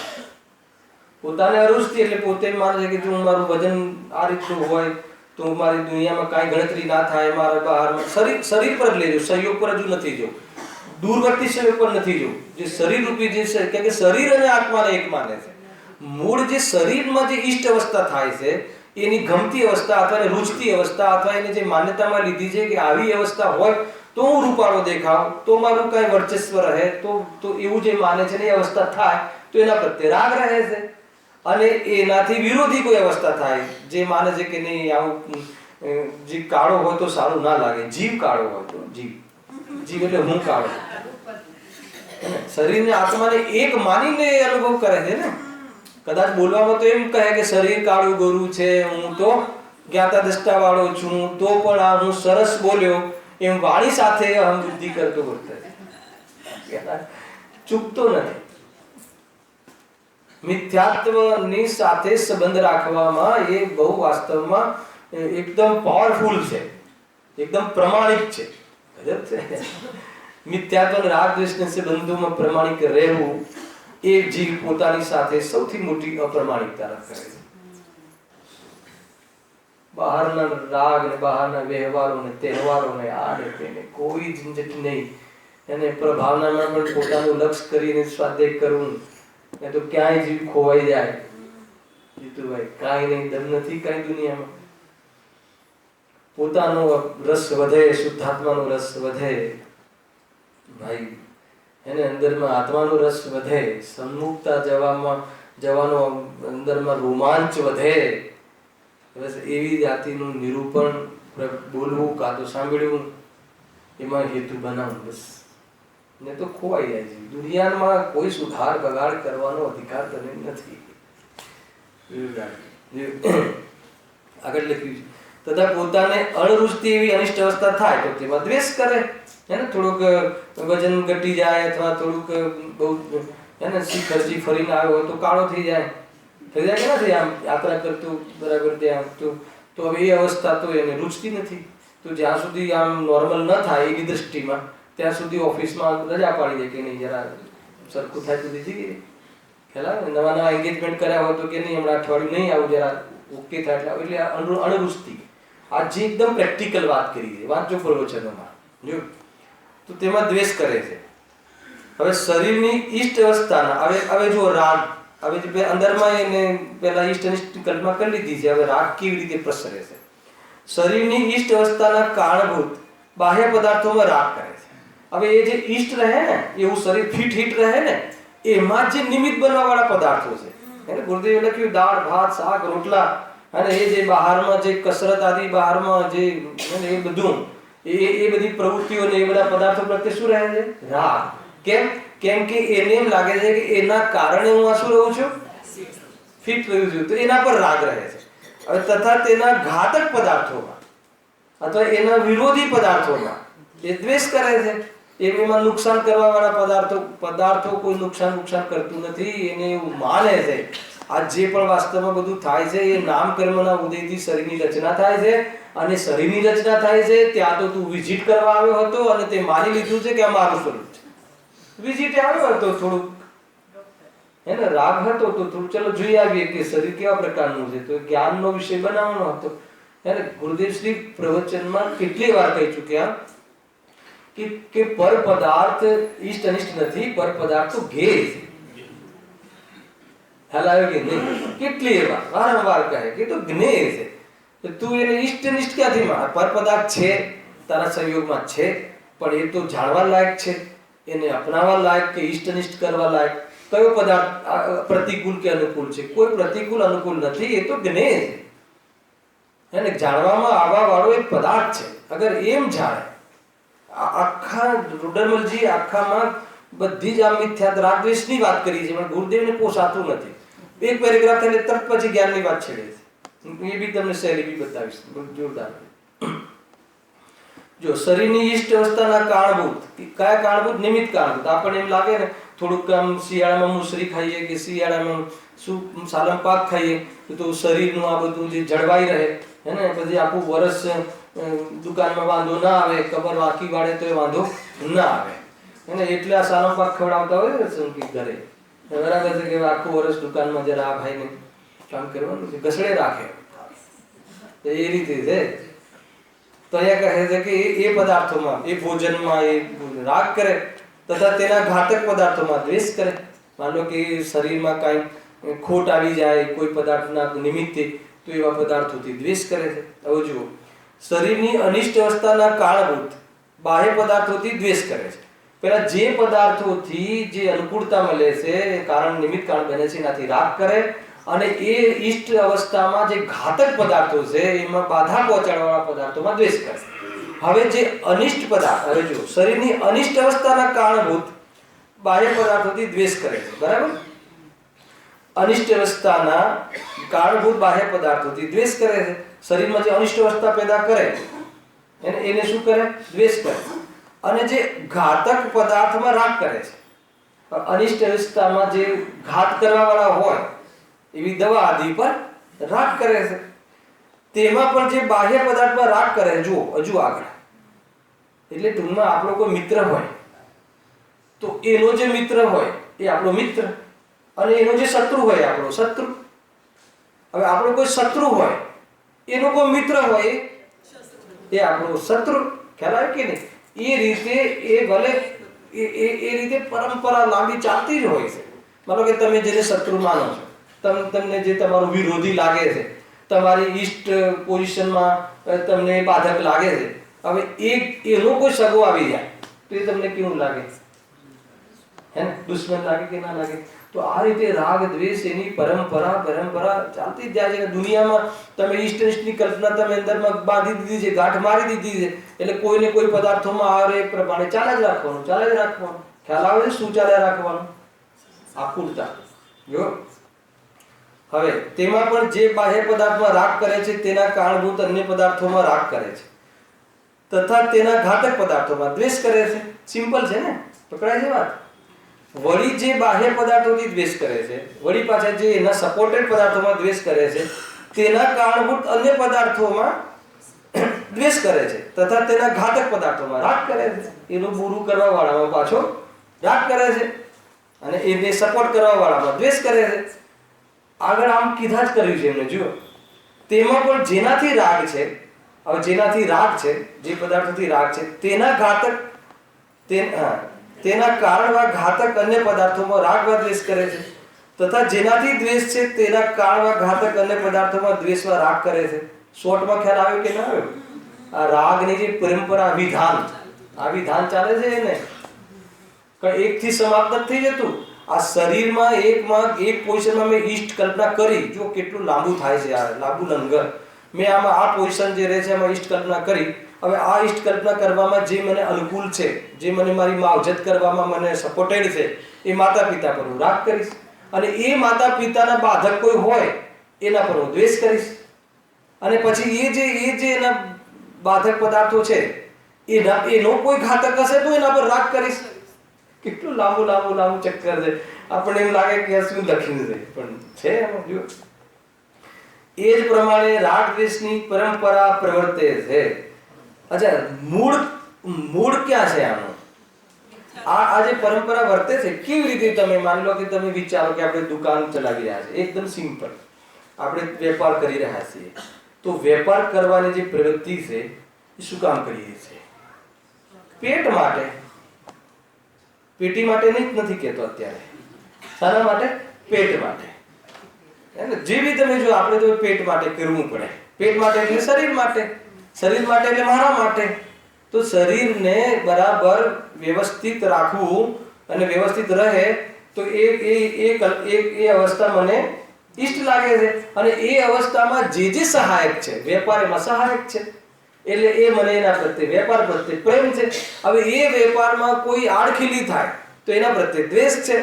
પોતાને અરુચિ એટલે પોતે માને છે કે જો મારું વજન આ રીતનું હોય તો મારી દુનિયામાં કાંઈ ગણતરી ના થાય, મારા બહારમાં શરીર પર જ લેજો, સહયોગ પર જ નથી જો. દૂરવર્તી સમય પર નથી જોવું. જે શરીર રૂપી જે છે કે શરીર અને આત્માને એક માને છે. મૂળ જે શરીરમાં જે ઈષ્ટ અવસ્થા થાય છે એની ગમતી અવસ્થા અથવા રૂચતી અવસ્થા અથવા એને જે માન્યતામાં લીધી છે કે આવી અવસ્થા હોય તો હું રૂપાળો દેખાવ, તો મારું કઈ વર્ચસ્વ રહે, તો એવું જે માને છે ને એ અવસ્થા થાય તો એના પ્રત્યે રાગ રહે છે. અને એનાથી વિરોધી કોઈ અવસ્થા થાય જે માને છે કે નહીં આવું જે કાળો હોય તો સારું ના લાગે, જીવ કાળો હોય તો જીવ એટલે હું કાળો, શરીરને આત્માને એક માનીને અનુભવ કરે છે ને. કદાચ બોલવામાં તો એમ કહે કે શરીર કાળું ગોરું છે, હું તો જ્ઞાતા દ્રષ્ટા વાળો છું, તો પણ આ હું સરસ બોલ્યો એમ વાણી સાથે અહમ બુદ્ધિ કરતો વર્તે, ચૂકતો નથી. મિથ્યાત્વની સાથે સંબંધ રાખવામાં એ બહુ વાસ્તવમાં એકદમ પાવરફુલ છે, એકદમ પ્રમાણિક છે. મિથ્યાત્વ રાગ દ્વેષના સંબંધોમાં પ્રમાણિક રહેવું એ જીવ પોતાની સાથે સૌથી મોટી અપ્રમાણિકતા કરે છે. બહારના રાગ ને બહારના વ્યવહારો ને તહેવારો ને આને તેને કોઈ ઝંઝટ નહીં. એને પ્રભાવનામાં પણ પોતાનું લક્ષ્ય કરીને સ્વાધ્યાય કરવું ને તો ક્યાંય જીવ ખોવાઈ જાય. જીતુભાઈ કાંઈ નહીં, દમ નથી કાંઈ દુનિયામાં. પોતાનો રસ વધે, શુદ્ધાત્માનો રસ વધે ભાઈ, એને અંદરમાં આત્માનો રસ વધે, સન્મુખતા જવાનો અંદરમાં રોમાંચ વધે. બસ એવી જાતિનું નિરૂપણ બોલવું કાં તો સાંભળવું એમાં હેતુ બનાવવું બસ, ને તો ખોવાઈ જાય છે. દુનિયામાં કોઈ સુધાર બગાડ કરવાનો અધિકાર તને નથી. આગળ લખ્યું છે તથા પોતાને અણરુચતી એવી અનિષ્ટ અવસ્થા થાય તો તેમાં દ્વેષ કરે. એને થોડુંક વજન ઘટી જાય અથવા થોડુંક બહુ એને ખર્ચી ફરીને આવ્યો હોય તો કાળો થઈ જાય કે નથી, આમ યાત્રા કરતું બરાબર ત્યાં તો હવે એ અવસ્થા તો એને રૂચતી નથી. તો જ્યાં સુધી આમ નોર્મલ ન થાય એની દ્રષ્ટિમાં ત્યાં સુધી ઓફિસમાં રજા પાડી દે કે નહીં જરા સરખું થાય તો દીધી ખેલા નવા નવા એન્ગેજમેન્ટ કર્યા હોય તો કે નહીં હમણાં અઠવાડિયું નહીં આવું જરા ઓકે થાય એટલે અણરુચતી. આ જે એકદમ પ્રેક્ટિકલ વાત કરી છે, વાંચો પ્રવચનોમાં જો તો તેમાં દ્વેષ કરે છે. હવે શરીરની ઈષ્ટ અવસ્થાના હવે જો રાગ, હવે જે અંદરમાં એને પહેલા ઈષ્ટ અનિષ્ટ કલ્પના કરી લીધી છે, હવે રાગ કેવી રીતે પ્રસરે છે. શરીરની ઈષ્ટ અવસ્થાના કારણભૂત બાહ્ય પદાર્થોમાં રાગ કરે છે. હવે એ જે ઈષ્ટ રહે ને એવું શરીર ફિટ હિટ રહે ને એમાં જે નિમિત્ત બનવા વાળા પદાર્થો છે એને ગુરુદેવે લખ્યું દાળ ભાત શાક રોટલા અને એ જે બહારમાં જે કસરત આદિ બહારમાં જે એ બધું એ બધી પ્રવૃત્તિઓ ને એ બધા પદાર્થો પ્રત્યે શું રહે છે? રાગ. કેમ કે એને એમ લાગે છે કે એના કારણે હું આ શું રહું છું, ફિટ રહ્યું છું, તો એના પર રાગ રહે છે. હવે તથા તેના ઘાતક પદાર્થોમાં અથવા એના વિરોધી પદાર્થોમાં એ દ્વેષ કરે છે. એમાં નુકસાન કરવા વાળા પદાર્થો કોઈ નુકસાન કરતું નથી, એને એવું માને છે. આ જે પણ વાસ્તવમાં બધું થાય છે એ નામ કર્મના ઉદયથી શરીરની રચના થાય છે અને શરીરની રચના થાય છે ત્યાં તો તું વિઝિટ કરવા આવ્યો હતો અને તે માની લીધું છે કે આ મારું સ્વરૂપ છે. વિઝિટ આવ્યો હતો, થોડુંક એને રાગ હતો તો થોડું ચલો જોઈ આવીએ કે શરીર કેવા પ્રકારનું છે, તો જ્ઞાનનો વિષય બનાવવાનો હતો. એને ગુરુદેવ શ્રી પ્રવચનમાં કેટલી વાર કહી ચૂક્યા કે પર પદાર્થ ઈષ્ટ અનિષ્ટ નથી, પર પદાર્થ તો ઘેર છે. હલાયો કે નહીં, કેટલી વાર વારંવાર કહે કે તો જ્ઞેય છે. તો તું એને ઈષ્ટ અનિષ્ટ ક્યાંથી માં? પર પદાર્થ છે તારા સંયોગમાં છે, પણ એ તો જાણવા લાયક છે, એને અપનાવવા લાયક કે ઈષ્ટ અનિષ્ટ કરવા લાયક. કયો પદાર્થ પ્રતિકૂળ કે અનુકૂળ છે? કોઈ પ્રતિકૂળ અનુકૂળ નથી, એ તો જ્ઞેય છે. એને જાણવામાં આવવા વાળો એક પદાર્થ છે. અગર એમ જાણે આખા રૂડરમલજી આખામાં બધી જ આ મિથ્યા રાગદ્વેષની વાત કરી છે, પણ ગુરુદેવને પોસાતું નથી. એક પેરેગ્રાફ થઈને તરત પછી જ્ઞાનની વાત છેડે છે. એ બી તમને શૈલી બી બતાવીશ જોરદાર. જો શરીરની ઈષ્ટ અવસ્થાના કારણભૂત, કયા કારણભૂત? નિમિત્ત કારણભૂત. આપણને એમ લાગે ને થોડુંક આમ શિયાળામાં મુસરી ખાઈએ કે શિયાળામાં સાલમ પાક ખાઈએ તો શરીરનું આ બધું જે જળવાઈ રહે હે ને, પછી આખું વર્ષ દુકાનમાં વાંધો ના આવે, કબર વાંકી વાળે તો વાંધો ના આવે અને એટલે આ સાલમ પાક ખવડાવતા હોય ને સંગીત ઘરે બરાબર છે કે આખું વર્ષ દુકાનમાં જરા આ ભાઈને કામ કરવાનું છે, ઘસડે રાખે એ રીતે છે. તો અહીંયા કહે છે કે એ પદાર્થોમાં એ ભોજનમાં એ રાગ કરે તથા તેના ઘાતક પદાર્થોમાં દ્વેષ કરે. માન લો કે શરીરમાં કાંઈ ખોટ આવી જાય કોઈ પદાર્થના નિમિત્તે, તો એવા પદાર્થોથી દ્વેષ કરે છે. હવે જુઓ, શરીરની અનિષ્ટ અવસ્થાના કારણભૂત બાહ્ય પદાર્થોથી દ્વેષ કરે છે. પેલા જે પદાર્થોથી જે અનુકૂળતા મળે છે, કારણ નિમિત્ત કારણ બને છે, એનાથી રાગ કરે. અને એ ઈષ્ટ અવસ્થામાં જે ઘાતક પદાર્થો છે એમાં બાધા પહોંચાડવાવાળા પદાર્થોમાં દ્વેષ કરે. હવે જે અનિષ્ટ પદાર્થ, હવે જુઓ, શરીરની અનિષ્ટ અવસ્થાના કારણભૂત બાહ્ય પદાર્થોથી દ્વેષ કરે છે, બરાબર. અનિષ્ટ અવસ્થાના કારણભૂત બાહ્ય પદાર્થોથી દ્વેષ કરે છે. શરીરમાં જે અનિષ્ટ અવસ્થા પેદા કરે એને શું કરે? દ્વેષ કરે. અને જે ઘાતક પદાર્થમાં રાગ કરે છે. અનિષ્ટ અવસ્થામાં જે ઘાત કરવા વાળા હોય એવી દવા આદિ પર રાગ કરે છે. તેમાં પણ જે બાહ્ય પદાર્થમાં રાગ કરે, જુઓ હજુ આગળ, એટલે ટૂંકમાં આપણો કોઈ મિત્ર હોય તો એનો જે મિત્ર હોય એ આપણો મિત્ર, અને એનો જે શત્રુ હોય આપણો શત્રુ. હવે આપણો કોઈ શત્રુ હોય, એનો કોઈ મિત્ર હોય એ આપણો શત્રુ. ખ્યાલ આવે કે નહીં? એ રીતે એ ભલે એ રીતે પરંપરા લાંબી ચાલતી જ હોય છે. માનો કે તમે જેને શત્રુ માનો છો, તમને જે તમારો વિરોધી લાગે છે, તમારી ઈષ્ટ પોઝિશનમાં તમને બાધક લાગે છે, હવે એનો કોઈ સગો આવી જાય તો એ તમને કેવું લાગે? હે ને? દુશ્મન લાગે કે ના લાગે? તો આ રીતે રાગ દ્વેષ એની પરંપરા ચાલતી જ જાય છે. દુનિયામાં તમે ઈષ્ટની કલ્પના તમે અંદરમાં બાંધી દીધી છે, ગાંઠ મારી દીધી છે, એટલે કોઈને કોઈ પદાર્થોમાં આવે એ પ્રમાણે ચાલે જ રાખવાનું. ખ્યાલ આવે છે શું ચાલે રાખવાનું? આકુલતા. જો હવે તેમાં પણ જે બાહ્ય પદાર્થમાં રાગ કરે છે તેના કારણભૂત અન્ય પદાર્થોમાં રાગ કરે છે, તથા તેના ઘાતક પદાર્થોમાં દ્વેષ કરે છે. સિમ્પલ છે ને? પકડાય છે વાત? વળી જે બાહ્ય પદાર્થોથી દ્વેષ કરે છે, વળી પાછા જે એના સપોર્ટેડ પદાર્થોમાં દ્વેષ કરે છે, તેના કારણભૂત અન્ય પદાર્થોમાં દ્વેષ કરે છે, તથા તેના ઘાતક પદાર્થોમાં રાગ કરે છે. એનું બુરું કરવા વાળામાં પાછો રાગ કરે છે, અને એને સપોર્ટ કરવા વાળામાં દ્વેષ કરે છે. આગળ આમ કીધા જ કર્યું છે એમને. જુઓ, તેમાં પણ જેનાથી રાગ છે, હવે જેનાથી રાગ છે, જે પદાર્થોથી રાગ છે, તેના ઘાતક તેના કારણમાં ઘાતક અન્ય પદાર્થોમાં રાગવા દ્વેષ કરે છે, તથા જેનાથી દ્વેષ છે તેના કારણમાં ઘાતક અન્ય પદાર્થોમાં દ્વેષમાં રાગ કરે છે. શોર્ટમાં ખ્યાલ આવ્યો કે ના આવ્યો? આ રાગની જે પરંપરા, આ વિધાન ચાલે છે એને કઈ એકથી સમાપ્ત નથી થઈ જતું. આ શરીરમાં એક પોઝિશનમાં મેં ઈષ્ટ કલ્પના કરી, જો કેટલું લાંબુ થાય છે, આ લાંબુ લંગર. મેં આમાં આ પોઝિશન જે રહે છે એમાં ઈષ્ટ કલ્પના કરી. હવે આ ઈષ્ટ કલ્પના કરવામાં જે મને અનુકૂળ છે, જે મને મારી માવજત કરવામાં મને સપોર્ટેડ છે, એ માતા પિતા પર હું રાગ કરીશ. અને એ માતા પિતાના બાધક કોઈ હોય એના પર હું દ્વેષ કરીશ. અને પછી એ જે એના બાધક પદાર્થો છે એનો કોઈ ઘાતક હશે તો એના પર રાગ કરીશ. કેટલું લાંબુ ચક્કર છે. આપણને એમ લાગે કે શું લખીને છે, પણ છે એમાં. જો એ જ પ્રમાણે રાગ દ્વેષની પરંપરા પ્રવર્તે છે. અચ્છા, મૂળ ક્યાં છે આનો? આ જે પરંપરા વર્તે છે કેવી રીતે? તમે માની લો કે તમે વિચારો કે આપણે દુકાન ચલાવી રહ્યા છે, એકદમ સિમ્પલ, આપણે વેપાર કરી રહ્યા છીએ. તો વેપાર કરવાની જે પ્રવૃત્તિ છે એ શું કામ કરીએ છીએ? પેટ માટે. પેટી માટે નથી કહેતો અત્યારે. શાના માટે? પેટ માટે. જે બી તમે જો, આપણે તો પેટ માટે કરવું પડે. પેટ માટે એટલે શરીર માટે, શરીર માટે એટલે મારા માટે. તો શરીરને બરાબર વ્યવસ્થિત રાખવું અને વ્યવસ્થિત રહે તો એ અવસ્થા મને ઈષ્ટ લાગે છે. અને એ અવસ્થામાં જે સહાયક છે, વેપાર એમાં સહાયક છે, એટલે એ મને એના પ્રત્યે, વેપાર પ્રત્યે પ્રેમ છે. હવે એ વેપારમાં કોઈ આડખીલી થાય તો એના પ્રત્યે દ્વેષ છે.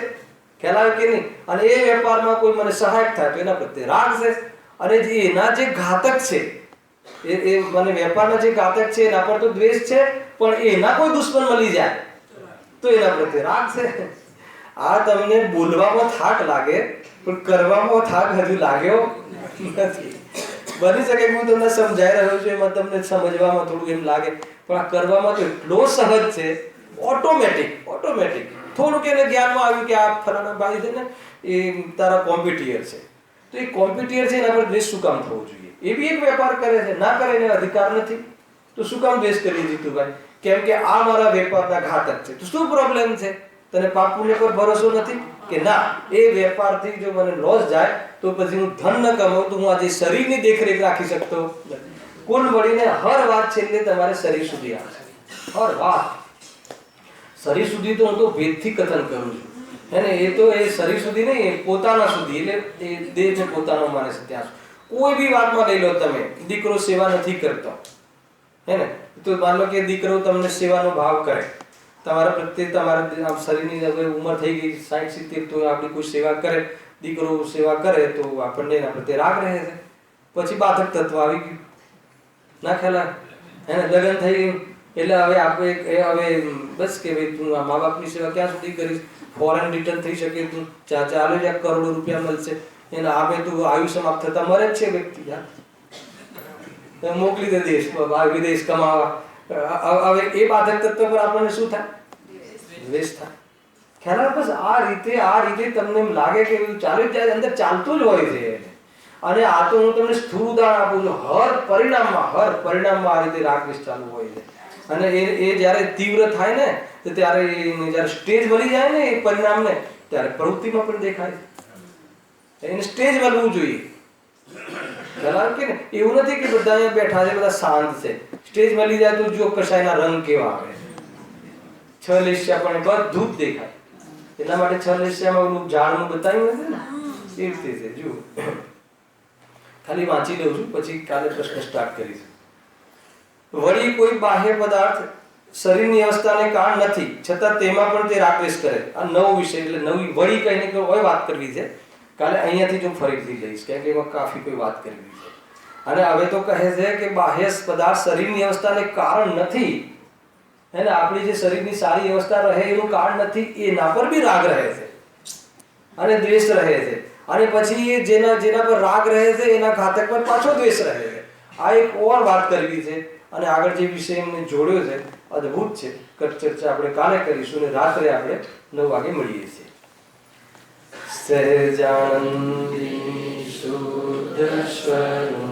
ખ્યાલ આવે કે નહીં? અને એ વેપારમાં કોઈ મને સહાયક થાય તો એના પ્રત્યે રાગ છે. અને એના જે ઘાતક છે, એ મને વેપારના જે ઘાતક છે એના પર તો દ્વેષ છે, પણ એના કોઈ દુશ્મન મળી જાય તો એના પ્રત્યે રાગ છે. આ તમને બોલવામાં થાક લાગે, પણ કરવામાં થાક હજુ લાગ્યો નથી. બની શકે હું તમને સમજાઈ રહ્યો છું, એમાં તમને સમજવામાં થોડું એમ લાગે, પણ આ કરવામાં તો એટલો સહજ છે, ઓટોમેટિક. થોડુંક એને જ્ઞાનમાં આવ્યું કે આ ફલાણા ભાઈ છે ને એ તારા કોમ્પિટિટર છે, તો એ કોમ્પિટિટર છે એના પર દ્વેષ શું કામ થવો જોઈએ? એ બી એક વેપાર કરે છે, ના કરે એને અધિકાર નથી, તો શું કામ દ્વેષ કરીએ જીતુભાઈ? કેમ કે આ મારા વેપારના ઘાતક છે. તો શું પ્રોબ્લેમ છે? તને પાપ પુણ્ય પર ભરોસો નથી કે ના એ વેપારથી જો મને લોસ જાય તો પછી હું ધન ન કમાઉં તો હું આજે શરીરની દેખરેખ રાખી શકતો નથી. કુલ મળીને હર વાત છેલ્લે તમારે શરીર સુધી આવશે. હર વાત શરીર સુધી તો હું તો ભેદથી કથન કરું છું હે ને. એ તો એ શરીર સુધી નહીં, પોતાના સુધી, એટલે એ દેહને પોતાનો માને છે ત્યાં સુધી. કોઈ બી વાતમાં લઈ લો તમે, દીકરો સેવા નથી કરતો હે ને, તો માન લો કે દીકરો તમને સેવાનો ભાવ કરે, તમારા પ્રત્યે તમારા શરીરની હવે ઉંમર થઈ ગઈ 60-70, તો આપણી કોઈ સેવા કરે, દીકરો સેવા કરે તો આપણને એના પ્રત્યે રાગ રહે છે. પછી બાધક તત્વ આવી ગયું, ના ખ્યાલ હે ને, લગ્ન થઈ ગયું એટલે હવે આપણે હવે બસ કે ભાઈ તું આ મા બાપની સેવા ક્યાં સુધી કરીશ, ફોરેન રિટર્ન થઈ શકે, તું ચાલે જ કરોડો રૂપિયા મળશે એને, હવે તું આયુ સમાપ્ત થતા મરે જ છે વ્યક્તિ, યાર મોકલી દે દેશ વિદેશ કમાવા. હવે એ બાધક તત્વ પર આપણને શું થાય? દ્વેષ થાય. ખ્યાલ? બસ આ રીતે તમને એમ લાગે કે ચાલુ જ જાય, અંદર ચાલતું જ હોય છે. અને આ તો હું તમને સ્થૂળ ઉદાહરણ આપું છું. હર પરિણામમાં આ રીતે રાગ દ્વેષ ચાલુ હોય છે. અને એ જ્યારે તીવ્ર થાય ને તો ત્યારે જ્યારે સ્ટેજ વળી જાય ને એ પરિણામને, ત્યારે પ્રવૃત્તિમાં પણ દેખાય છે. એને સ્ટેજ વળવું જોઈએ. ખ્યાલ કે ને? એવું નથી કે બધા અહીંયા બેઠા છે, બધા શાંત છે. સ્ટેજ મળી જાય તો જો કશાયના રંગ કેવા આવે, 6 લેશિયા પણ બધું જ દેખાય. એટલા માટે 6 લેશિયામાં ઓલું ઝાડનું બતાવ્યું નથી ને, એ રીતે છે. જુઓ, ખાલી વાંચી લઉં છું, પછી કાલે પ્રશ્ન સ્ટાર્ટ કરીશું. વળી કોઈ બાહ્ય પદાર્થ શરીરની અવસ્થાને કારણ નથી, છતાં તેમાં પણ તે રાગદ્વેષ કરે. આ નવો વિષય, એટલે નવી વળી કહીને કોઈ વાત કરવી છે. કાલે અહીંયાથી જો ફરીથી લઈશ, કેમ કે એમાં કાફી કોઈ વાત કરવી છે. અને હવે તો કહે છે કે બાહ્ય પદાર્થ શરીરની અવસ્થાને કારણ નથી, એને આપણી જે શરીરની સારી અવસ્થા રહે એનું કારણ નથી, એના પર બી રાગ રહે છે અને દ્વેષ રહે છે. અને પછી જેના પર રાગ રહે છે એના ઘાતક પર પાછો દ્વેષ રહે છે. આ એક ઓર વાત કરવી છે. અને આગળ જે વિષય એમને જોડ્યો છે અદ્ભુત છે. ચર્ચા આપણે કાલે કરીશું અને રાત્રે આપણે 9 વાગે મળીએ છીએ. સહજાનંદી શુદ્ધ સ્વરૂપ